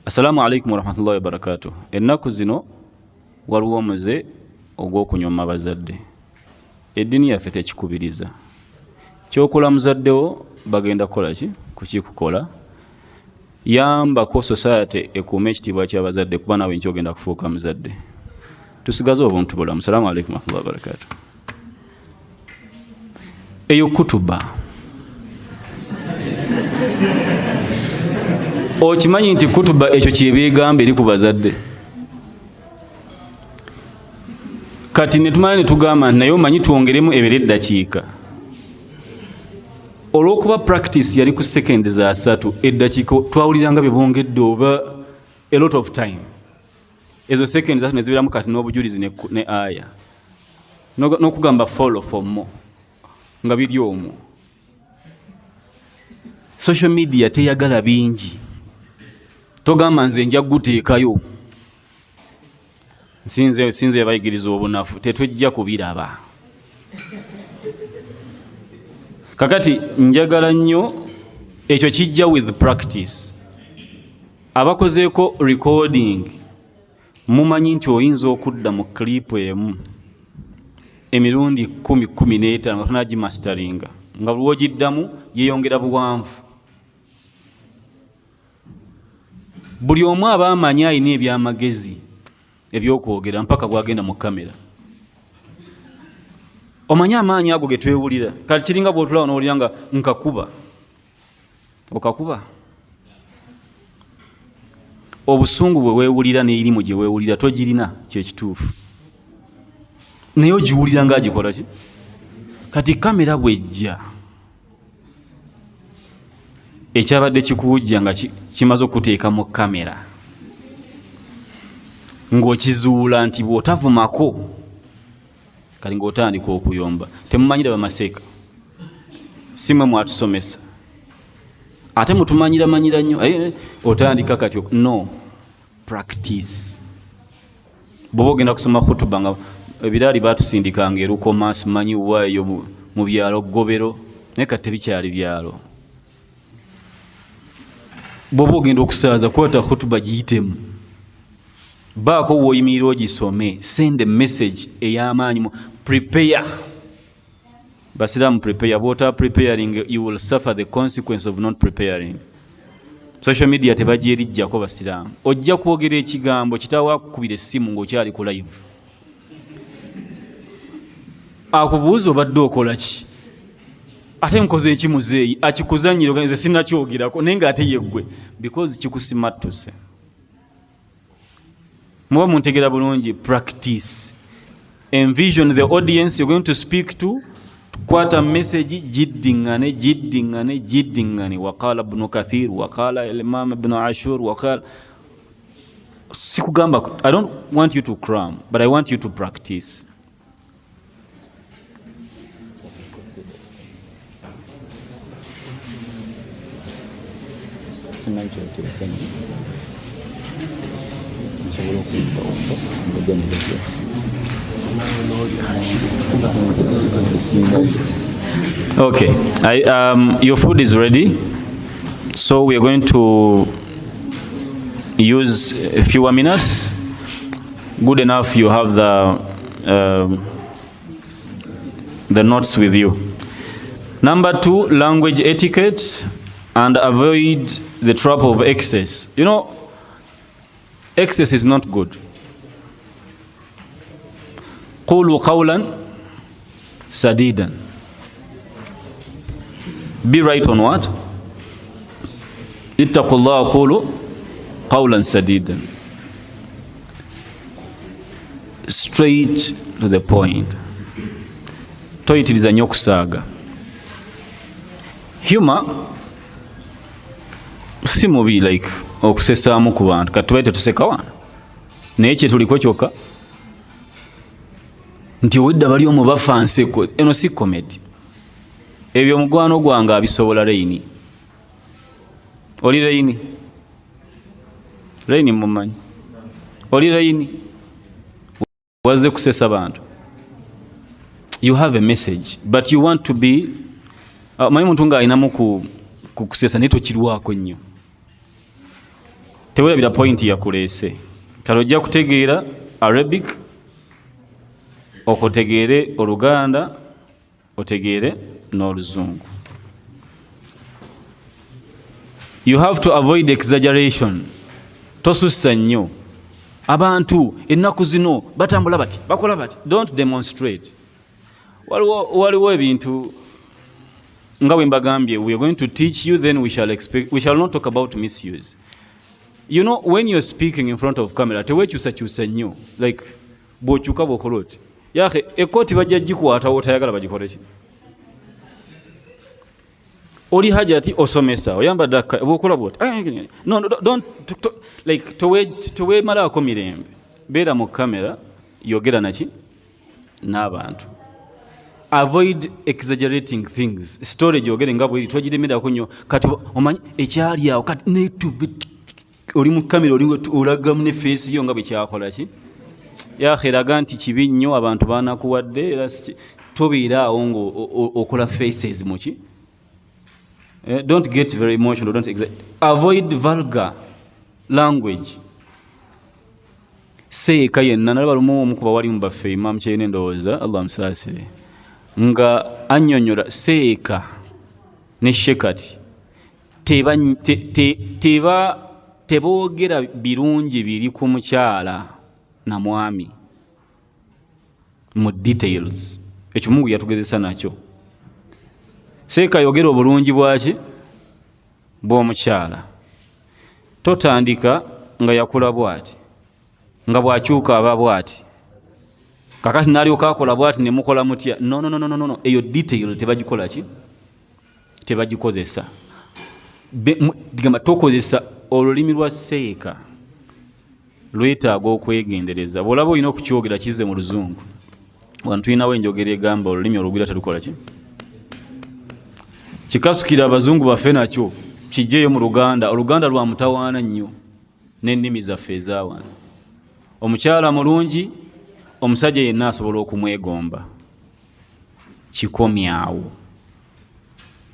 A: Assalamu alaikum wa rahmatullahi wa barakatuh. Ennaku zino waliwo omuze ogw'okunyoma bazadde. Eddiini yaffe tekikubiriza. Kyokola muzaddewo bagenda kukola ki kukikukola yambako society ekuuma ekitiibwa ky'abazadde kuba nawe nti ogenda kufuuka muzadde. Tusigaze obuntu bulamu. Assalamu alaikum wa rahmatullahi wa barakatuh. Eyo kutuba okimanyi nti kutuba ekyo kyebeegamba eri ku bazadde kati netumala netugamba naye omanyi twongeremu ebere eddakiika olw'okuba practice yali ku sekendi za 3 eddakiika twawuliranga bebongedde oba a lot of time ezo sekendi za 3 nezibiramu kati n'obujulizi ne aya n'okugamba follow for more nga biri omwo. Social media teyagala bingi. Togamba nze nja kuteekayo. Sinze bayigiriza obunafu tetujja kubiraba. Kakati njagala nnyo ekyo kijja with practice. Abakozeeko recording mumanyi nti oyinza okudda mu clip emu emirundi 10-15 nga tunagimasteringa nga lwogiddamu yeyongera buwanvu. Buli omu aba amanyi alina ebyamagezi ebyokwogera mpaka bwagenda mu kamera. Omanyi amaanyi ago ge twewulira kati kiringa bw'otulawo n'owulira nga nkakuba okakuba obusungu bwe weewulira n'erimu gye weewulira togirina kyekituufu naye ogiwulira nga agikola ki kati kamera bwejja ekyabadde kikuwujja nga kimaze okuteeka mu kamera ng'okizuula nti bw'otavumako kali ng'otandika okuyomba temumanyira bamaseeka simwe mwatusomesa ate mutumanyira nnyo otandika kati no practice bw'oba ogenda kusoma khutuba nga ebiraali batusindikanga erukoma simanyi waayo mu byalo ggobero naye kati tebikyali byalo. Bw'oba ogenda okusaaza kwata khutuba giyitemu baako w'oyimirira ogisome send a message ey'amaanyi prepare. Basiraamu prepare bw'ota preparing you will suffer the consequence of not preparing. Social media tebagyerijjako basiraamu ojja kwogera ekigambo kitaawo akukubira essimu ng'okyali ku live akubuuza obadde okola ki ate nkoze eki muzeeyi akikuzanyira nze sinnakyogerako naye ng'ate yeggwe because kikusimattuse. Muba muntegera bulungi practice envision the audience you're going to speak to kwata message jiddingane waqala ibn Kathir waqala Imam ibn Ashur waqala sikugamba I don't want you to cram but I want you to practice. Okay, your food is ready, so we are going to use a few minutes. Good enough you have the notes with you. Number 2, language etiquette and avoid the trap of excess. You know, excess is not good. قولوا قولا سديدا. Be right on what? اتقوا الله قولوا قولا سديدا. Straight to the point. Toyitiriza nnyo kusaaga. Humor si mubi like okusesaamu ku bantu kati tubaite tuseka wana naye kye tuliko kyokka nti owedda bali omu bafa nseko. Eno si comedy. Ebyo mugwano gwange abisobola Raini. Oli Raini? Raini mumanyi? Oli Raini? Wazze kusesa bantu. You have a message but you want to be manyi muntu nga alinamu kukusesa naye tokirwako nnyo. Tewerabira point yakuleese. Kale ojja kutegeera Arabic, okutegeere Oluganda, otegeere n'Oluzungu. You have to avoid exaggeration. Tosussa nnyo. Abantu ennaku zino batambula bati, bakola bati. Don't demonstrate. Waliwo ebintu nga bwe mbagambye, we are going to teach you, then we shall not talk about misuse. You know, when you're speaking in front of camera, tewekyusakyusa nnyo, like bw'okyuka bw'okola oti yahe ekkooti bajja gikwata wotayagala bagikole ki? Oli haja ati osomesa oyambadde bw'okola bw'oti no, don't like toweemalaako mirembe. Beera mu kamera yogera naki n'abantu. Avoid exaggerating things. Storage yogere nga bw'eri twagiremerako nnyo kati omanyi ekyali awo kati oli mu kamera olagamu ne face yo nga bwe kyakola ki yakheraga nti kibi nnyo abantu baanakuwadde era tobeera awo ng'okola faces muki. Don't get very emotional. Avoid vulgar language. Seeka yenna nalaba lumu omu ku bawali mu baffe Imam Kyene ndowooza Allah amusaasire nga annyonnyola Seeka ne Shekati teboogera birungi biri ku mukyala na mwami mu details. Ekyo Mungu yatugezesa nakyo. Seeka yogera obulungi bwaki bw'omukyala. Totandika nga yakula bwati nga bwakyuka aba bwati kakati nalyoka akola bwati ne mukola mutya. No. Eyo detail tebagikola ki? Tebagikozesa. Digamba tokozesa olulimi lwa Seeka lwetaaga okwegendereza. Bw'olaba olina okukyogera kizze mu Luzungu, wano tulinawo enjogera egamba olulimi olugwira terukola ki? Kikasukira abazungu baffe nakyo kijjeeyo mu Luganda. Oluganda lwa mutawaana nnyo n'ennimi zaffe ezaawaana. Omukyala mulungi omusajja yenna asobola okumwegomba. Kikomyawo.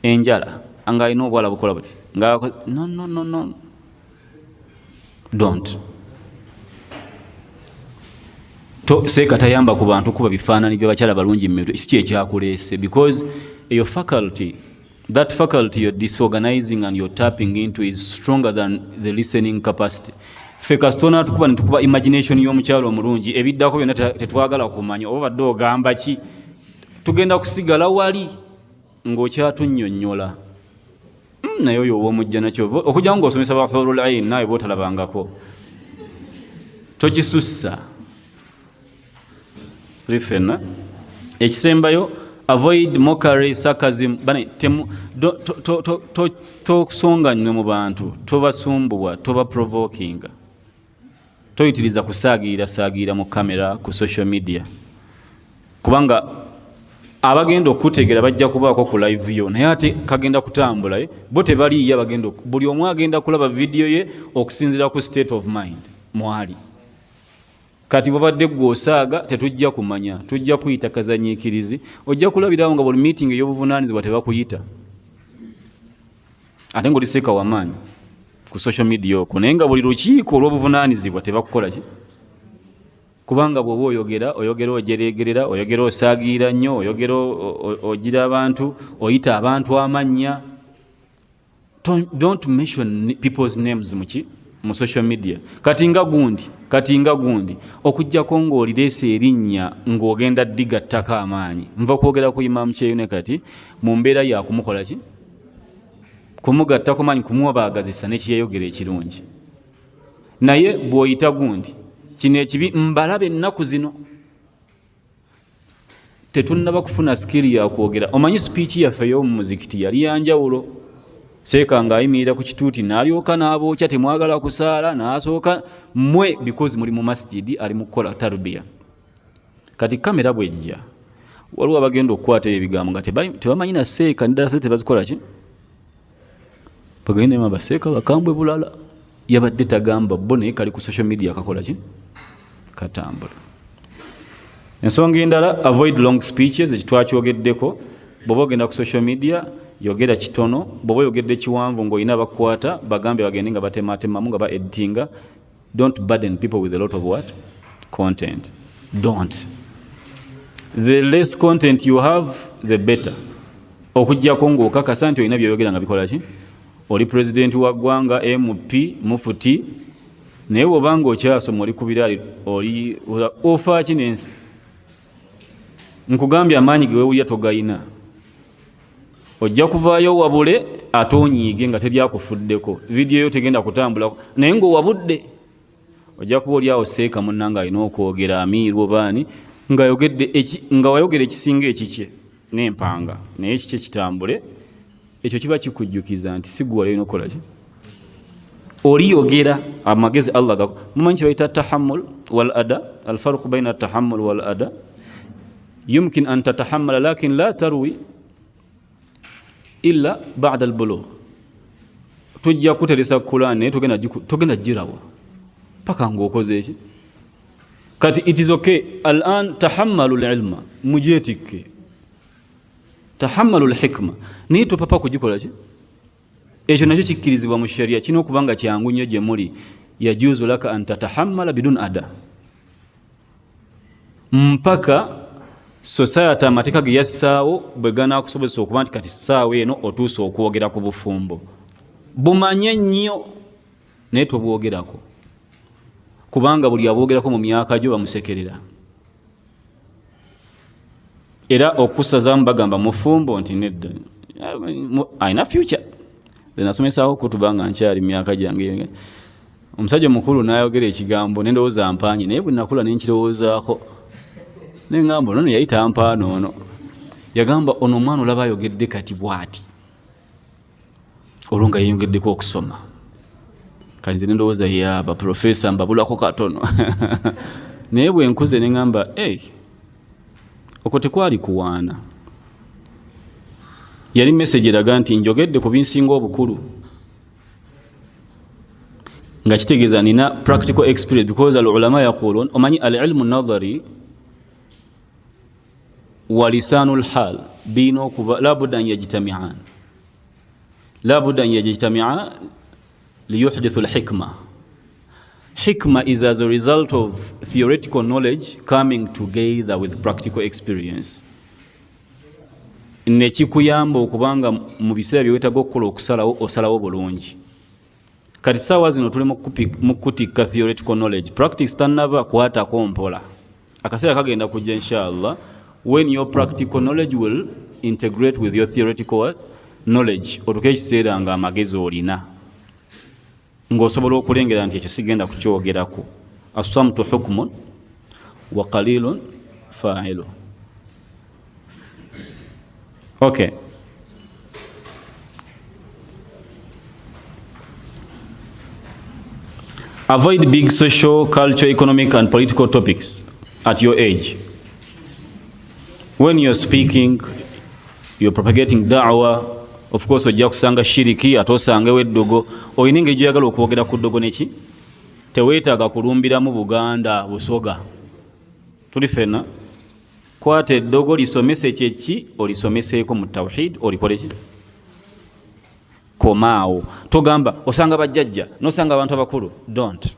A: Enjala nga alina obwala bukola buti no. Don't. Seeka tayamba ku bantu kuba bifaananyi by'abakyala balungi mu mutwe. Si ekyakuleese because your faculty, that faculty you're disorganizing and you're tapping into is stronger than the listening capacity. Ffe kasitona tukuba imagination y'omukyalo omulungi ebiddako byonna tetwagala kumanya oba badde ogamba ki. Tugenda kusigala wali ng'okyatunnyonnyola. Naye oyo ow'omujja nakyo okujja ng'osomesa bahurul ain nawe bootalabangako tokisussa. Rifena ekisembayo avoid mockery, sarcasm. Tosonga nnyo mu bantu, tobasumbubwa, toba provoking. Toyitiriza kusaagira mu kamera ku social media kubanga abagenda okutegeera bajja kubaako ku live yo naye ate kagenda kutambula bo tebaliiyo. Buli omu agenda kulaba video ye okusinziira ku state of mind mwali. kati babadde gwosaaga tetujja kumanya, tujja kuyita kazanyiikirizi. Ojja kulabirawo nga buli meeting ey'obuvunaanyizibwa tebakuyita ate ng'oli seeka wamaanyi ku social media okwo, naye nga buli lukiiko olw'obuvunaanyizibwa tebakukola ki? Kubanga bw'oba oyogera ojereegerera, oyogera osaagiira nnyo, oyogera ogira abantu, oyita abantu amannya. Don't mention people's names mu social media. Kati nga gundi okujjako ng'olireese erinnya ng'ogenda ddiga ttaka amaanyi. Nva kwogera ku Imam Kyeyune kati mu mbeera ya kumukola ki? Kumugattako maanyi, kumubaagazisa n'ekiyeyogera ekirungi. Naye bw'oyita gundi kino ekibi mbalabe ennaku zino tetunnaba kufuna skiri ya kwogera. Omanyi speech yaffe y'omu muzikiti yali yanjawulo. Seeka ng'ayimirira ku kituuti n'alyoka n'abookya temwagala kusaala n'asooka mmwe because muli mu masjidi ali mu kukola tarbiya. Kati kamera bwejja waliwo abagenda okukwata ebigambo nga tebamanyi na seeka n'eddala se tebazikola ki? Bagende maba seeka bakambwe bulala yabadde tagamba bo naye kali ku social media kakola ki? Katambula. Ensonga endala, avoid long speeches, ekitwakyogeddeko. Bw'oba ogenda ku social media yogera kitono, bw'oba oyogedde kiwanvu ng'olina bakwata bagambe bagende nga batematemamu nga ba-editinga. Don't burden people with a lot of what? Content. Don't. The less content you have, the better. Okujjako ng'okakasa nti olina by'oyogera nga bikola ki? Oli president wa ggwanga, MP, mufuti, naye bw'obanga okyasoma oli ku biraali oli ofa ki n'ensi? Nkugambye amaanyi ge weewulya togayina. Ojja kuvaayo wabule ate onyiige nga teryakufuddeko. Vidiyo yo tegenda kutambulako naye ng'owabudde. Ojja kuba oli awo seeka munnanga alina okwogera amiirwa baani nga wayogera ekisinga ekikye n'empanga naye ekikye kitambule. Ekyo kiba kikujjukiza nti si gwe olina okukola ki? Oliyogera amagezi Allah gako. Mumanyi kye bayita tahammul wal ada, alfarqu bayna tahammul wal ada. Yumkin an tatahammala lakin la tarwi illa ba'da al-bulugh. Tujja kuteresa Qur'an naye togenda girawa paka ng'okoze eki? Kati it is okay al'an tahammalu al-ilma mujetike, tahammalu al-hikma naye topapa kugikola ki? Ekyo nakyo kikkirizibwa mu sharia kino okubanga kyangu nnyo gye muli. Yajuzu laka an tatahammala bidun ada, mpaka society amateeka ge yassaawo bwe ganaakusobozesa okuba nti kati ssaawa eno otuuse okwogera ku bufumbo. Bumanye nnyo naye tobwogerako, kubanga buli abwogerako mu myaka gyo bamusekerera. Era okusazaamu bagamba mufumbo nti nedda alina future. Nasomesaawo kutubanga nkyali myaka gyange. Omusajja omukulu n'ayogera ekigambo nendowooza mpaanye naye bwe nakula nenkirowoozaako nengamba ono yayita mpaano ono. Yagamba ono omwana olaba ayogedde kati bw'ati olwo nga yeeyogeddeko okusoma. Kati nze nendowooza yaba profesa mbabulako katono. Naye bwe nkuze nengamba okwo tekwali kuwaana. Yali message eraga nti njogedde ku binsinga obukulu nga kitegeeza nina practical experience because al-ulama yaqulun omanyi al-ilmu nadhari wa lisanul hal bino kuba labudda an yajtami'an, labudda an yajtami'a liyuhdithu al-hikma. Hikma is as a result of theoretical knowledge coming together with practical experience. Nekikuyamba okubanga mu biseera byewetaga okukola okusalawo osalawo bulungi. Kati ssaawa zino tuli mu kutikka theoretical knowledge, practice tannaba kwatako mpola. Akaseera kagenda kujja inshallah when your practical knowledge will integrate with your theoretical knowledge. Otuke ekiseera nga amagezi olina ng'osobola okulengera nti ekyo sigenda kukyogerako. Assamtu hukmun wa qalilun fa'ilu. Okay. Avoid big social, cultural, economic and political topics at your age. When you're speaking, you're propagating da'wah, of course ojja kusanga shiriki ate osangewo eddogo. Olina engeri gy'oyagala okwogera ku ddogo neki teweetaaga kulumbiramu Buganda busoga. Tuli fena kwata eddogo lisomese kyeki olisomeseeko mu tawhid olikole ki komaawo. Togamba osanga bajjajja nosanga abantu abakulu. Don't.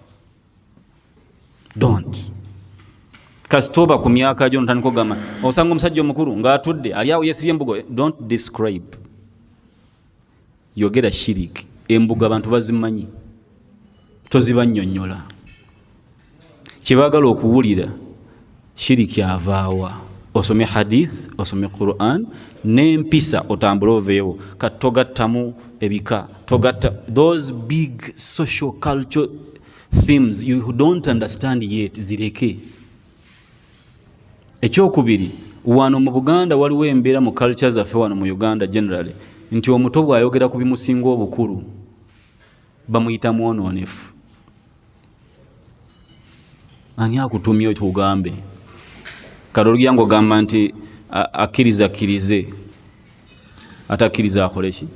A: Kasitoba ku myaka gyo ntandika ogamba osanga omusajja omukulu ng'atudde ali awo yeesibye embugo. Don't describe. Yogera shirik. Embuga abantu bazimanyi, tozibannyonnyola. Kyebaagala okuwulira shiriki avaawa. Osome hadith, osome Quran, n'empisa otambule oveewo. Kati togattamu ebika, togatta those big social culture themes you don't understand yet, zireke. Ekyokubiri, wano mu Buganda waliwo embeera mu culture zaffe wano mu Uganda generally nti omuto bw'ayogera ku bimusinga obukulu bamuyita mwonoonefu. Ani akutumye otugambe? Kalolya ng'ogamba nti akkirize atakkiriza akole ki?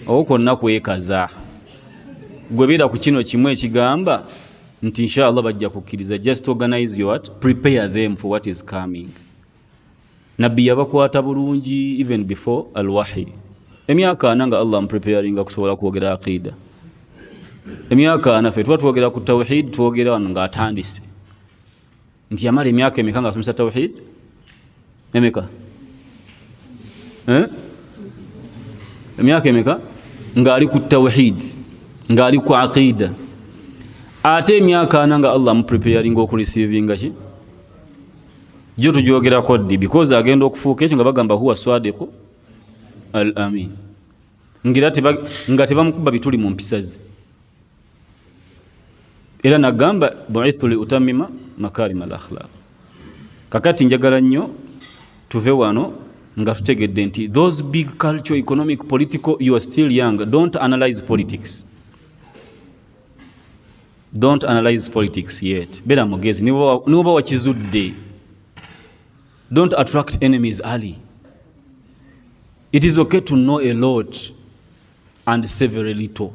A: Owo konna kwekaza. Gwe beera ku kino kimu ekigamba nti inshallah bajja kukkiriza. Just organize your what? Prepare them for what is coming. Nabbi yabakwata bulungi even before al-wahi. Emyaka ana nga Allah mpreparinga kusobola kwogera aqida. Emyaka ana ffe tuba twogera ku tawhid, twogera wano ng'atandise nti yamala emyaka emeka ng'asomesa tawhid. Emeka? Emyaka emeka ng'ali ku tawhid, ng'ali ku aqida. Ate emyaka ana nga Allah mpreparinga okurisivinga ki? Jo tugyogerako ddi because agenda okufuuka ekyo nga bagamba huwa swadiqu al-amin. Nga tebamukuba bituli mu mpisa ze. Era nagamba bu'ithtu li utammima makarima al-akhlaq. Kakati njagala nnyo tuve wano nga tutegedde nti those big cultural, economic, political, you are still young. Don't analyze politics. Don't analyze politics yet. Beera mugezi niwoba wakizudde. Don't attract enemies early. It is okay to know a lot and say very little.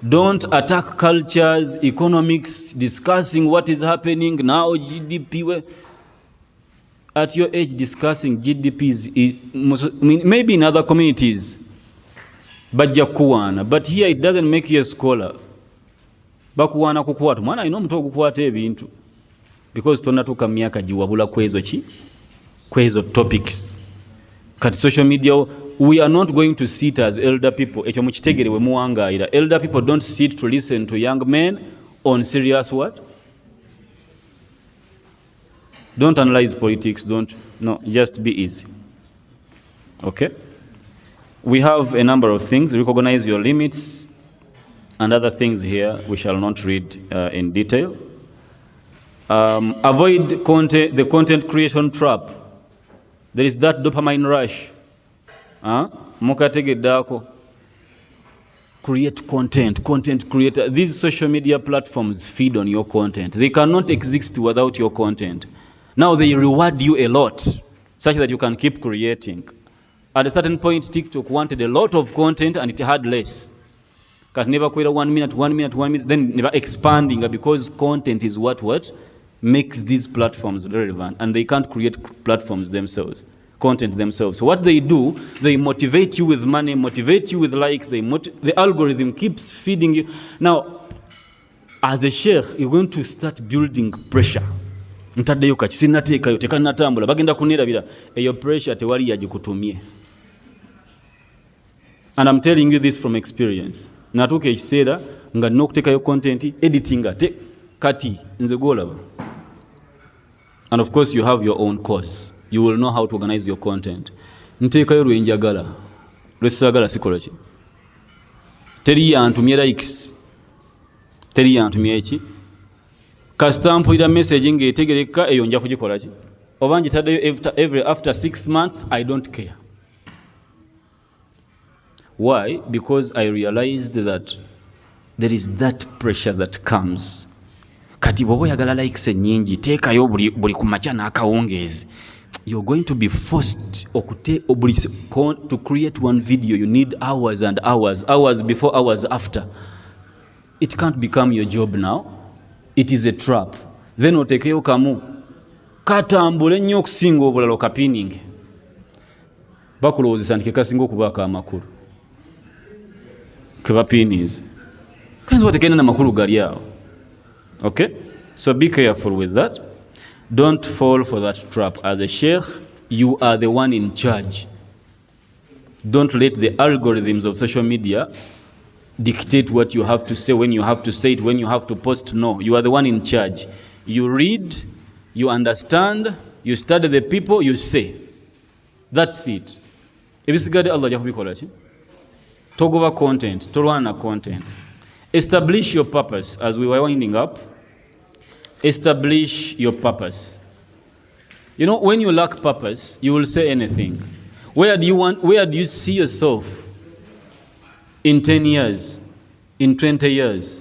A: Don't attack cultures, economics, discussing what is happening now, GDP. At your age, discussing GDPs, maybe in other communities, but here it doesn't make you a scholar. Bakuwana kukwata mwana ino mtu okukwata ebintu because tonatuka myaka giwabula kwezo topics. Kati social media, we are not going to sit as elder people. Ekyo mukitegere we muwangaira. Elder people don't sit to listen to young men on serious what? Don't analyze politics. Just be easy. Okay? We have a number of things. Recognize your limits and other things here we shall not read in detail. Avoid the content creation trap. There is that dopamine rush. Mukategedako. Create content creator. These social media platforms feed on your content. They cannot exist without your content. Now they reward you a lot such that you can keep creating. At a certain point, TikTok wanted a lot of content and it had less. Can never create 1 minute, then never expanding because content is what makes these platforms relevant, and they can't create content themselves. So what they do, they motivate you with money, motivate you with likes, the algorithm keeps feeding you. Now, as a sheikh, you're going to start building pressure. Ntaddeyo kati sinnateekayo tekanatambula bagenda kunirabira eyo pressure tewali yagikutumye. And I'm telling you this from experience. Natuuka ekiseera nga nnina okuteekayo content editing kati nze gwolaba. And of course you have your own course. You will know how to organize your content. Nteekayo lwenjagala. Lwesisaagala sikola ki? Teri yantumye likes. Teri yantumye eki? Kasita mpulira message ng'etegereka eyo nja kugikola ki? Oba ngitaddeyo after 6 months, I don't care. Why? Because I realized that there is that pressure that comes. Kati bw'oba oyagala likes ennyingi teekayo buli ku makya n'akawungeezi. You're going to be forced to create one video. You need hours and hours before, hours after. it can't become your job now. It is a trap. Then otekeyo kamu katambule nnyo okusinga obulala okapininge bakulowoozesa nti kekasinga okubaako amakulu kebapinize kanzi watekena namakulu gali awo. Okay, so be careful with that. Don't fall for that trap. As a sheikh, you are the one in charge. Don't let the algorithms of social media dictate what you have to say, when you have to say it, when you have to post. No, you are the one in charge. You read, you understand, you study the people, you say. That's it. Ebisigadde Allah ajja kubikola ki? Togoba content, tolwana content. Establish your purpose. As we were winding up, establish your purpose. You know, when you lack purpose, you will say anything. Where do you see yourself in 10 years, in 20 years?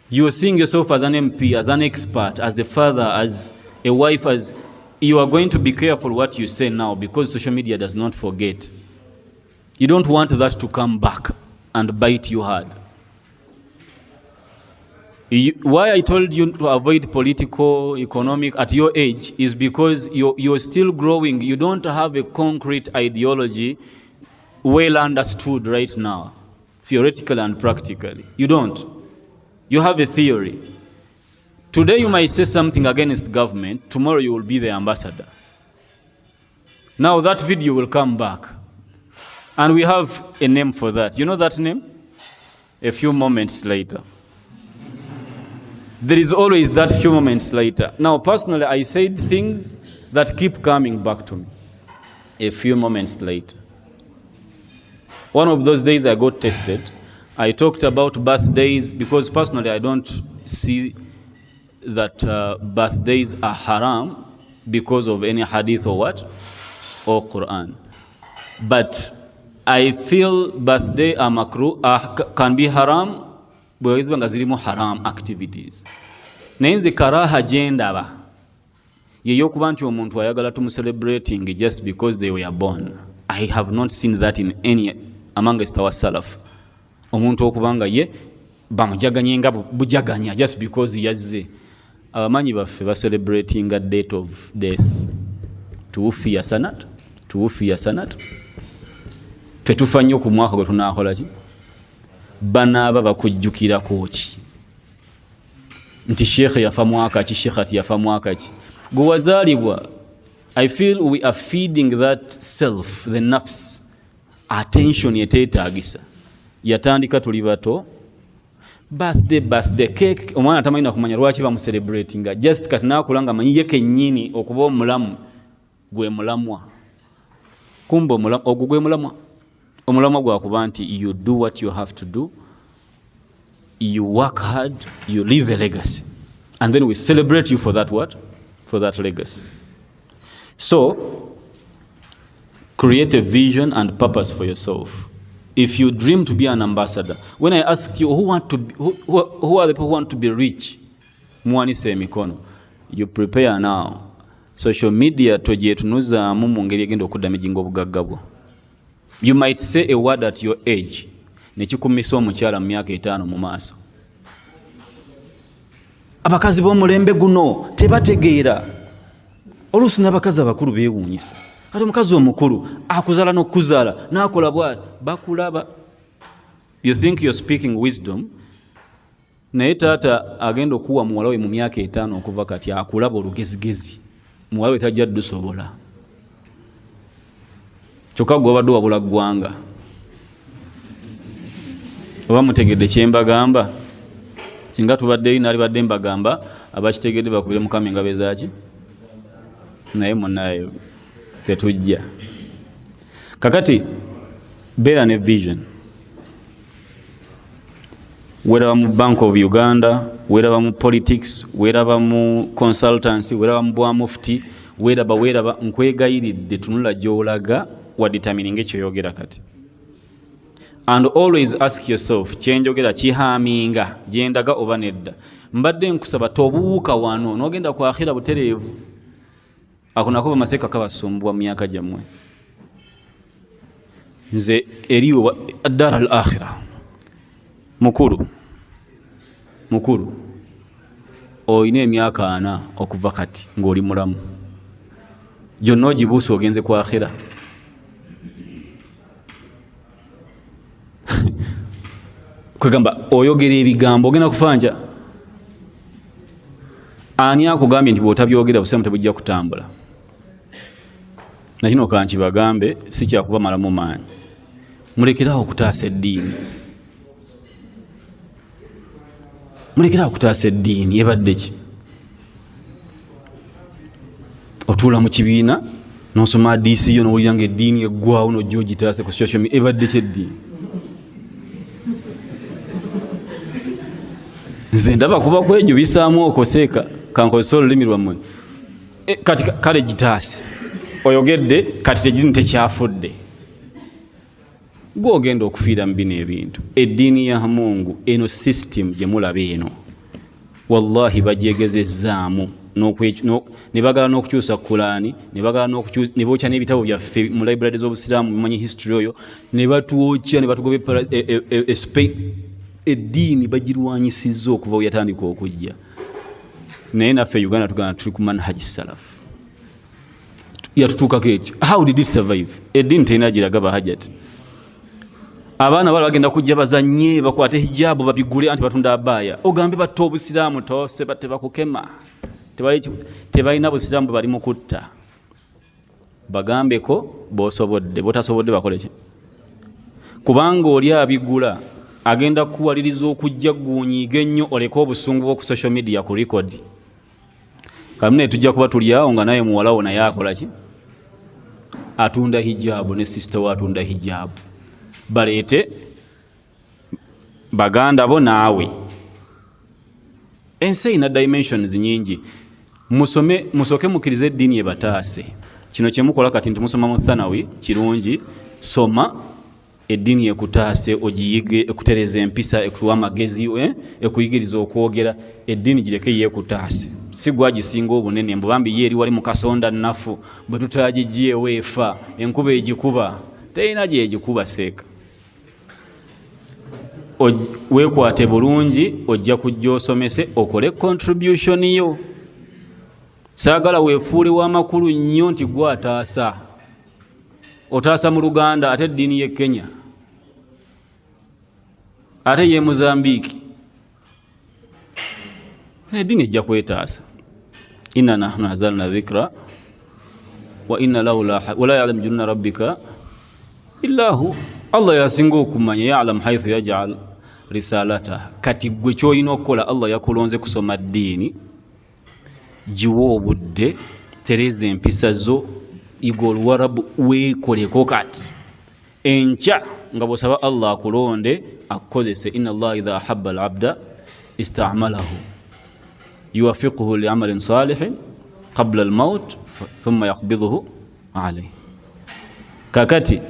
A: You are seeing yourself as an MP, as an expert, as a father, as a wife, as you are going to be careful what you say now, because social media does not forget. You don't want that to come back and bite you hard. Why I told you to avoid political, economic at your age is because you're still growing. You don't have a concrete ideology well understood right now, theoretically and practically. You don't. You have a theory. Today you might say something against government, tomorrow you will be the ambassador. Now that video will come back. And we have a name for that. You know that name? A few moments later. There is always that few moments later. Now, personally, I said things that keep coming back to me. A few moments later. One of those days I got tested. I talked about birthdays because personally I don't see that birthdays are haram because of any hadith or what? Or Quran. But I feel birthday are makruh, can be haram, bwezibanga zirimu haram activities. Nainze karaha jendaba yeyo kuba nti omuntu ayagala celebrating just because they were born. I have not seen that in any amongst our salaf. Omuntu okubanga ye bamujaganye nga bujaganya just because yazze. Abamanyi baffe ba celebrating a date of death. Tuwufiya sanat. Fetufa nnyo ku mwaka gwe tunaakola ki? Banaaba bakujjukira koki nti sheikh yafa mwaka ki, sheikhati yafa mwaka ki. Gwe wazaalibwa. I feel we are feeding that self, the nafs, attention yeteetaagisa. Yatandika tuli bato. Birthday cake, omwana tamanyi kumanya lwaki bamucelebratinga. Just kati naakulanga manyi ye kennyini okuba omulamu gwe mulamwa. Kumba omulamu ogwo gwe mulamwa. Omulamwa gwakuba nti you do what you have to do, you work hard, you leave a legacy, and then we celebrate you for that what? For that legacy. So create a vision and purpose for yourself. If you dream to be an ambassador, when I ask you who are the people who want to be rich, muwanise emikono. You prepare now. Social media tojetunuzaamu mu ngeri egenda okuddamijinga obugagga bwo. You might say a word at your age. Nekikumisa omukyala mu myaka 5 mu maaso. Abakazi b'omulembe guno tebategeera. Oluusi n'abakazi abakulu beewuunyisa. Kati omukazi omukulu akuzaala n'okuzaala n'akola bw'ati bakulaba. You think you're speaking wisdom. Naye taata agenda okuwa muwala we mu myaka 5 okuva kati akulaba olugezigezi. Muwala we tajja dusobola. Kyokka gwe obadde wabula ggwanga. Oba mutegedde kye mbagamba? Singa tubadde nalibadde mbagamba abakitegedde bakubire mukama engabe zaaki? Naye munnaye tetujja. Kakati beera ne vision. Weraba mu Bank of Uganda, weraba mu politics, weraba mu consultancy, weraba mu bwa mufti, weraba nkwegayiridde tunula gy'olaga wadetermining ekyoyogera kati. And always ask yourself, kyenjogera kihaminga gyendaga oba nedda. Mbadde nkusaba tobuuka wano n'ogenda ku akhira butereevu. Ako nako bamaseka kabasumbwa mu myaka gyammwe. Nze eriwo addara al akhira mukulu mukulu oyina emyaka 4 okuva kati ng'oli mulamu gyonna ogibuusa ogenze ku akhira kwegamba oyogera ebigambo ogenda kufanja ani akugambye nti bw'otabyogera busemu tebujja kutambula nakino kankibagambe si kyakubamalamu maanyi mulekeraho okutaasa eddiini mulekeraho okutaasa eddiini ebadde ki otuula mu kibiina nosoma adisiyo nowulira nga eddiini eggwawo nojja ogitaase ku social media ebadde ki eddiini nze ndaba kuba kwejubisaamu okoseeka kankozesa olulimi lwammwe kati kale gitaase oyogedde kati tegiri tekyafudde gwogenda okufiira mu bino ebintu eddiini ya Mungu eno system gye mulaba eno wallahi bagyegezezaamu ne bagala n'okukyusa Qur'ani ne bookya n'ebitabo byaffe mu library z'obusiraamu bimanyi history oyo ne batwokya ne batugoba eddiini bagirwanyisizza okuva weyatandika okujja naye naffe Uganda tugana tuli ku manhaji salaf yatutuukako ekyo how did it survive eddiini terina giraga bahajati abaana bali bagenda kujja bazanye bakwate hijabu babigule anti batunda abaya ogambe batta obusiraamu tose batebakukema tebalina busiraamu bali mu kutta bagambeko b'osobodde botasobodde bakole ki kubanga oli abigula agenda kuwaliriza okujja gunyiiga ennyo oleka obusungu bw'oku social media ku record kamune tujja kuba tuli awo nga naye muwalawo naye akola ki atunda hijabu ne sister we atunda hijabu baleete baganda bo naawe ensi ina dimensions nyingi musoke mukirize eddiini ebataase kino kyemukola kati nti musoma mu thanawi kirungi soma eddiini ekutaase ogiyige ekutereza empisa ekuwa amagezi ekuyigiriza okwogera eddiini gireke yeekutaase si gwagisinga obunene mbubambi ye eri wali mu kasonda nnafu bwe tutagigyeewo efa enkuba egikuba terina gyegikuba seeka weekwate bulungi ojja kujja osomese okole contribution yo saagala weefuule w'amakulu nnyo nti gwataasa otaasa mu Luganda ate eddiini ye Kenya ate ye Mozambique eddiini ejja kwetaasa inna nahnu nazalna dhikra wa inna lahu wala ya'lamu junuuda rabbika illa hu Allah yasinga okumanya ya'lamu haythu yaj'al risalata kati gwe kyolina okukola Allah yakulonze kusoma ddiini jiwa obudde tereza empisa zo iga oluwarabu weekoleko kati enkya nga bw'osaba Allah akulonde akukozese inna Allah idha ahabba al-abda ista'malahu yuwafiquhu li'amalin salihin qabla al-maut thumma yaqbiduhu alayhi kakati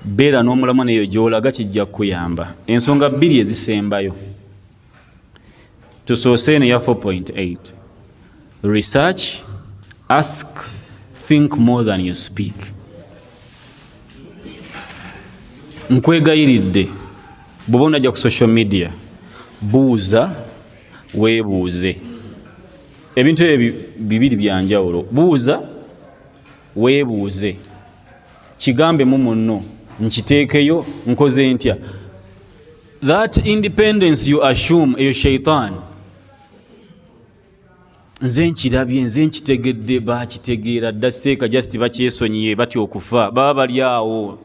A: beera n'omulamu neyo gy'olaga kijja kuyamba ensonga 2 ezisembayo tusoose ne ya 4.8 research ask think more than you speak nkwegayiridde bw'oba onajja ku social media buuza weebuuze ebintu ebyo bibiri byanjawulo buuza weebuuze kigambe mu munno nkiteekeyo nkoze ntya that independence you assume eyo shaitan nze nkirabye nze nkitegedde bakitegeera dda seeka just bakyesonyiye batya okufa baba bali awo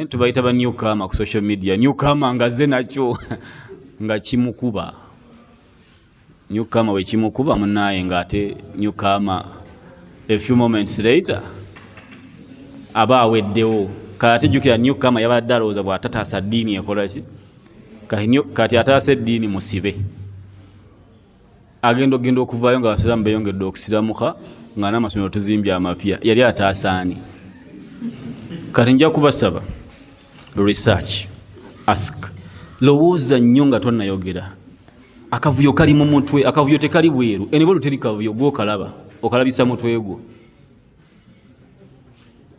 A: tubayita ba newcomer ku social media newcomer nga ze nakyo nga kimukuba newcomer we kimukuba munaye nga ate newcomer a few moments later aba aweddewo kati jukira newcomer yabadde alowooza bw'atataasa ddiini ekola ki kati ataasa eddiini musibe agenda okuvaayo nga abasiraamu beeyongedde okusiramuka nga n'amasomero tuzimbye amapya yali ataasaani kati nja kubasaba research ask lowooza nnyo nga tonnayogera akavuyo kali mu mutwe akavuyo tekali bweru enebolu teri kavuyo gwokalaba okalabisa mutwe gwo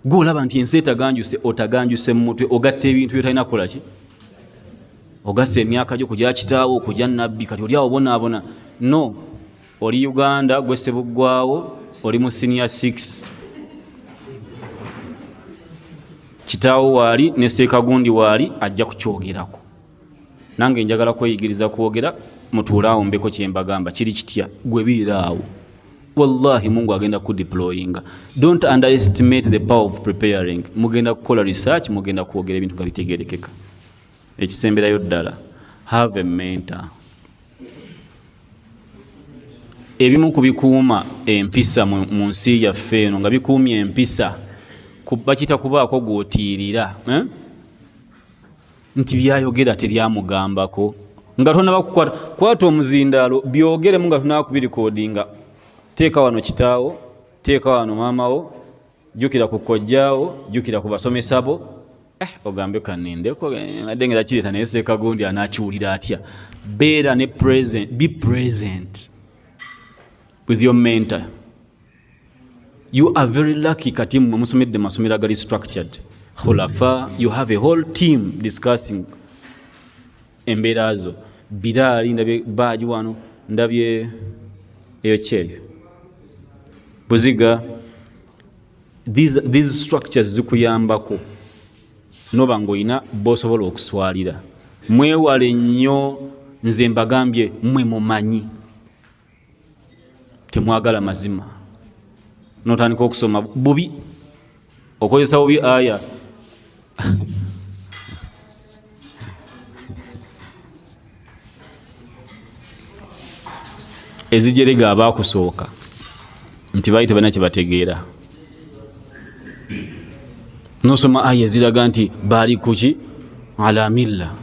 A: gwolaba nti ensi etaganjuse otaganjuse mu mutwe ogatta ebintu byotalina kukola ki ogassa emyaka gyo kujja kitaawo kujja nabbi kati oli awo bonaabona. No, oli Uganda gwe Ssebuggwawo, oli mu senior 6, kitaawo waali ne Sseekagundi waali ajja kukyogerako. Nange njagala kweyigiriza kwogera, mutuulaawo mbeko kye mbagamba kiri kitya gwe biiraawo. Wallahi Mungu agenda kudeployinga. Don't underestimate the power of preparing. Mugenda kukola research, mugenda kwogera ebintu nga bitegeerekeka. Ekisemberayo ddala, have a mentor. Ebimu kubikuuma empisa mu nsi yaffe eno nga bikuumye empisa bakiyita kubaako gw'otiirira nti byayogera teryamugambako nga tonaba kukwata kwata omuzindaalo byogeremu nga tonaba kubirikodinga. Teeka wano kitaawo, teeka wano maamawo, jjukira ku kojjaawo, jjukira ku basomesa bo. Ogambe kanindeko nadengera kireeta naye Sseekagundi anaakiwulira atya. Beera ne present, be present with your mentor. You are very lucky kati mmwe musomedde masomero agali structured. Khulafa, you have a whole team discussing embeera zo. Biraali ndabye baaji wano, ndabye eyo kyeyo Buziga. These structures zikuyambako noba ng'olina b'osobola okuswalira. Mwewale nnyo, nze mbagambye mmwe mumanyi temwagala mazima. Notandika okusoma bubi, okozesa bubi aya ezijerega abaakusooka nti baali tebalina kye bategeera. Nosoma aya eziraga nti baali kuki ala milla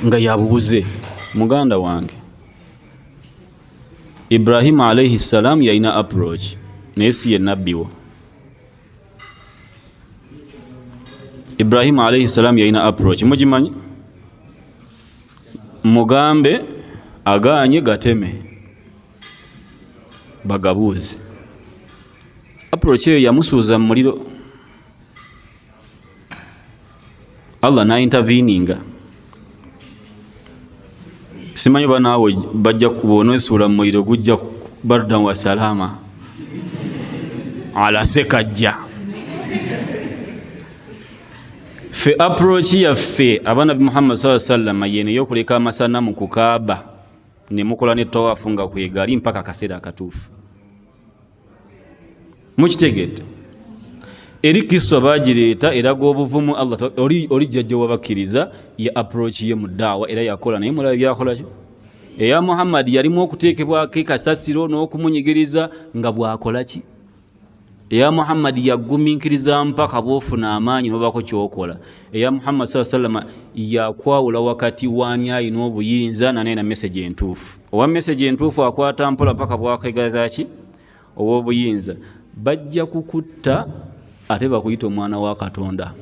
A: nga yabubuze. Muganda wange Ibrahim alayhi salam yalina approach naye si ye nabbi wo. Ibrahim alayhi salam yalina approach, mugimanyi? Mugambe aganye gateme bagabuuze. Approach eyo yamusuuza mu muliro. Allah na interveninga. Simanyi banaawe bajja kuboonesuula mu muliro gujja bardan wa salama ala sekajja. Fe approach yaffe abanabi Muhammad sallallahu alaihi wasallam yene yokuleka amasana mu kukaaba ne mukola ne tawaafu nga kwegali mpaka kaseera akatuufu. Mukitegedde eri Kristo bagireeta eraga obuvumu Allah oli jjajja wabakkiriza ya approach ye mu daawa era yakola naye mulaba byakola kyo. Eya Muhammad yalimu okuteekebwako kasasiro n'okumunyigiriza nga bwakola ki? Eya Muhammad yagumiikiriza mpaka bwofuna amaanyi n'obaako kyokola. Eya Muhammad sallallahu alaihi wasallam yakwawula wakati wani alina obuyinza nanena message entuufu. Owa message entuufu akwata mpola paka bwakegaza ki? Obuyinza. Bajja kukutta ate bakuyita omwana wa Katonda.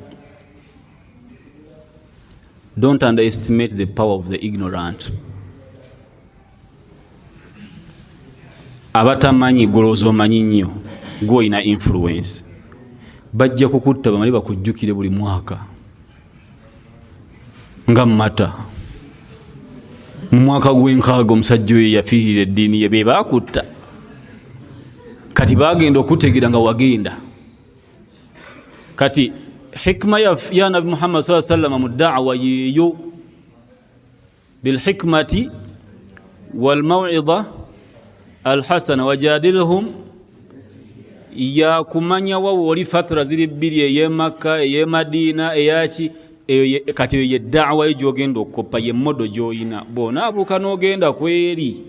A: Don't underestimate the power of the ignorant. Abatamanyi golozo manyi nnyo gwo ina influence. Bajja kukutta bamali bakujjukire buli mwaka nga mmata mu mwaka gw'enkaaga omusajja oyo yafiirira eddiini ye be baakutta. Kati bagenda okutegera nga wagenda. Kati hikma ya Nabi Muhammad sallallahu alaihi wasallam mu da'wa yeyo bil hikmati wal maw'idha al hasana wajadilhum ya kumanya wawo oli fatra ziri bbiri eye Makka eye Madina eyaki kati ye da'wa ejogenda okoppa ye modo joyina bona abuka n'ogenda kweri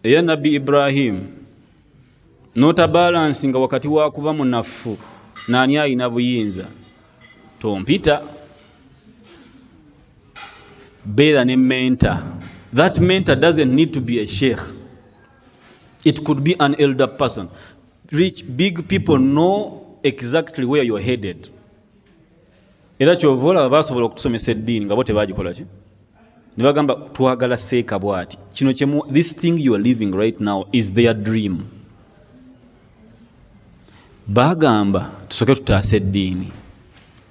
A: eya Nabi Ibrahim nota balance nga wakati wa kuba munafu nani alina buyinza tompita. Beera ne mentor. That mentor doesn't need to be a sheikh. It could be an elder person. Big people know exactly where you're headed. Era kyovola basobola okutusomesa eddiini nga bo tebagikola ki? Ne bagamba twagala seeka bwati. Kino kyemu, this thing you are living right now is their dream. Bagamba tusoke tutaase eddiini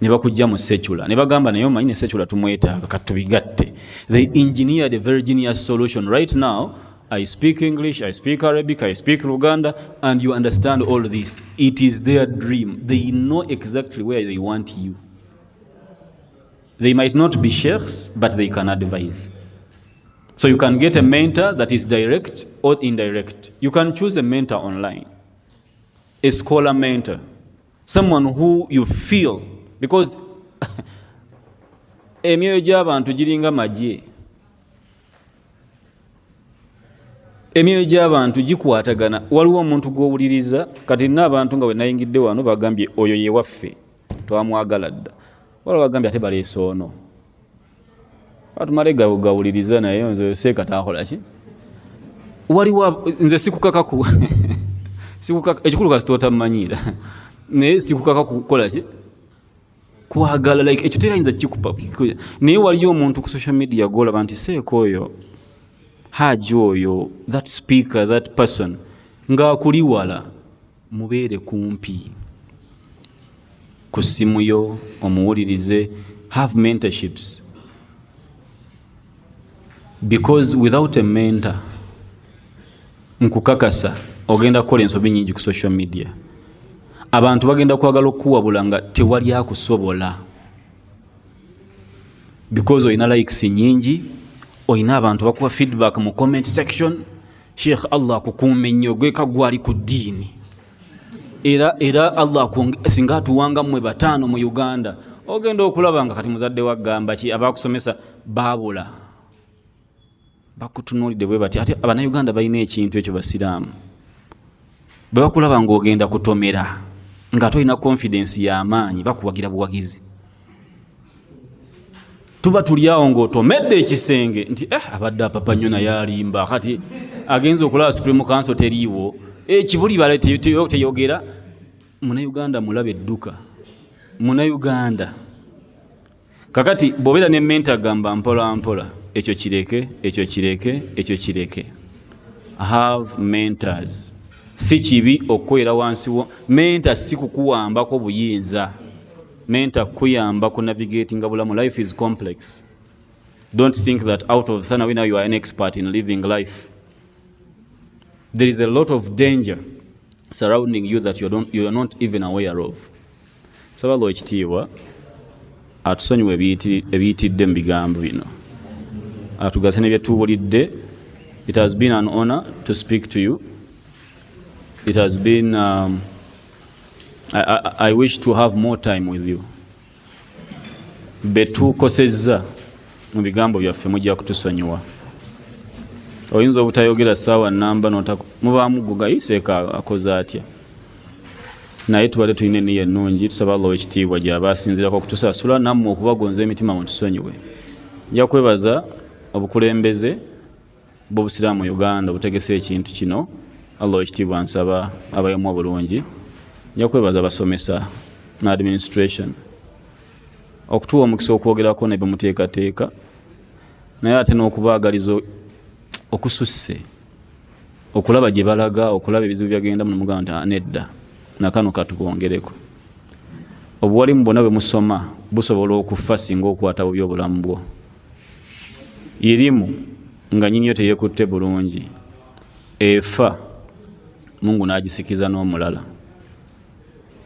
A: ne bakujja mu secular ne bagamba naye omanyi secular tumwetaaga katubigatte. They engineered a very genius solution. Right now I speak English, I speak Arabic, I speak Luganda, and you understand all this. It is their dream. They know exactly where they want you. They might not be sheikhs, but they can advise. So you can get a mentor that is direct or indirect. You can choose a mentor online, a scholar mentor, someone who you feel, because emyoyo gy'abantu giringa magye. Emyoyo gy'abantu gikwatagana. Waliwo omuntu gw'owuliriza kati n'abantu nga bwe nayingidde wano bagambye oyo ye waffe twamwagala dda. Waliwo bagambye ate baleese ono. Batumale gawuliriza naye nze seeka taakola ki? Waliwo nze sikukakaku ekikulu kasi totamanyiira naye sikukaka kukola ki? Kwagala like ekyo terayinza kikupa. Naye waliyo omuntu ku social media gw'olaba nti seeka oyo Haji oyo, that speaker, that person, ng'akuli wala, mubeere kumpi. Ku ssimu yo, omuwulirize, have mentorships. Because without a mentor, nkukakasa, ogenda kukola ensobi nnyingi ku social media. Abantu bagenda kwagala okuwabula nga tewali akusobola. Because oyina likes nnyingi, oyina abantu bakuwa feedback mu comment section. Sheikh Allah kukuume nnyo gwe kagwali ku ddiini. Era Allah singa atuwanga mmwe bataano mu Uganda. Ogenda okulaba nga kati muzadde wagamba ki abakusomesa baabula. Bakutunuulidde bwe bati ate Abannayuganda balina ekintu ekyo basiraamu. Bwe bakulaba ng'ogenda kutomera nga tolina confidence y'amaanyi bakuwagira buwagizi. Tuba tuliawo ng'otomedde ekisenge nti abadde apapa nnyo naye alimba kati agenza okulaba Supreme Council teriiwo ekibuli bale teyogera. Munnayuganda mulabe edduka. Munnayuganda kakati bw'obeera ne mentor gamba mpola mpola ekyo kireke. Have mentors. Si kibi okukwera wansi wo. Mentor si kukuwambako buyinza. Mentor kuyamba ku navigating bulamu. Life is complex. Don't think that out of Thanawi now you are an expert in living life. There is a lot of danger surrounding you that you are not even aware of. Sabalo ekitiibwa atusonyiwe ebiyitidde mu bigambo bino. Atugase ne byetuwulidde. It has been an honor to speak to you. It has been I wish to have more time with you. Betukosezza mu bigambo byaffe mujja kutusonyiwa. Oyinza obutayogera ssaawa namba mubaamu gugayiseeka akoze atya. Naye tubadde tulina enniya ennungi tusaba Allah ekitiibwa gy'aba asinzirako okutusasula nammwe okubagonza emitima mutusonyiwe. Nja kwebaza obukulembeze bw'Obusiraamu mu Uganda obutegese ekintu kino. Allah ekitiibwa nsaba abayemu obulungi. Nja kwebaza abasomesa na administration okutuwa omukisa okwogerako ne bemuteekateeka naye ate n'okubaagaliza okususse okulaba gye balaga okulaba ebizibu byagenda mu muganda nedda nakano katubongereko. Obuwalimu bwonna bwe musoma busobola okufa singa okwata bubi obulamu bwo. Irimu nga nnyinyo teyeekutte bulungi efa Mungu n'agisikiza n'omulala.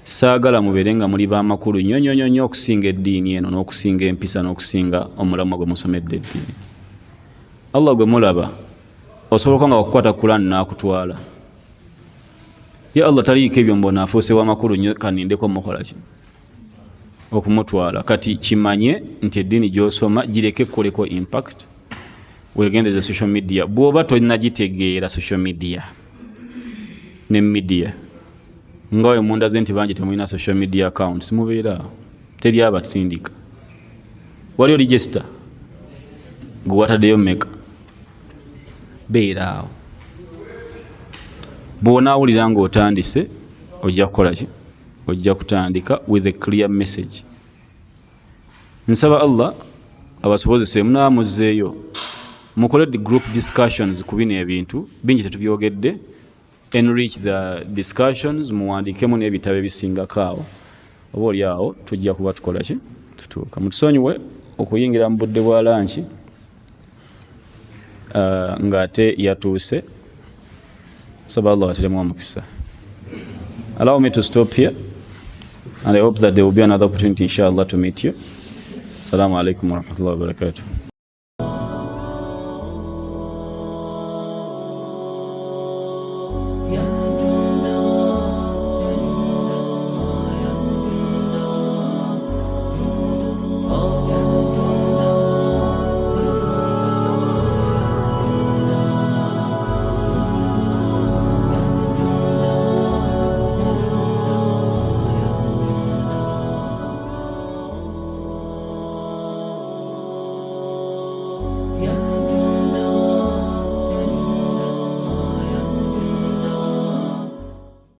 A: Saagala mubeere nga muli b'amakulu nnyo okusinga eddiini eno n'okusinga empisa n'okusinga omulamwa gwe musomedde eddiini. Allah gwe mulaba osobola nga okukwata Quran n'akutwala. Ye Allah taliiko ebyo mbona afuuse w'amakulu nnyo kanindeko mukola ki okumutwala. Kati kimanye nti eddiini gy'osoma gireke ekkoleko impact. Weegendeze social media bw'oba tonnagitegeera social media ne media ngawe mundaze nti bangi temulina social media accounts mubeera teri abatindika. Waliyo register gwe wataddeyo mmeka beera awo. Bw'onaawulira ng'otandise ojja kukola ki? Ojja kutandika with a clear message. Nsaba Allah abasobozese munaamuzeeyo mukole group discussions ku bino ebintu bingi tetubyogedde. Enrich the discussions muwandikemu n'ebitabo ebisingako awo oba oli awo tujja kuba tukola ki tutuuka. Mutusonyiwe okuyingira mu budde bwa lanchi ng'ate yatuuse. Saba Allah atiremu omukisa. Allow me to stop here, and I hope that there will be another opportunity inshallah to meet you. Assalamu alaikum wa rahmatullahi wa barakatuh.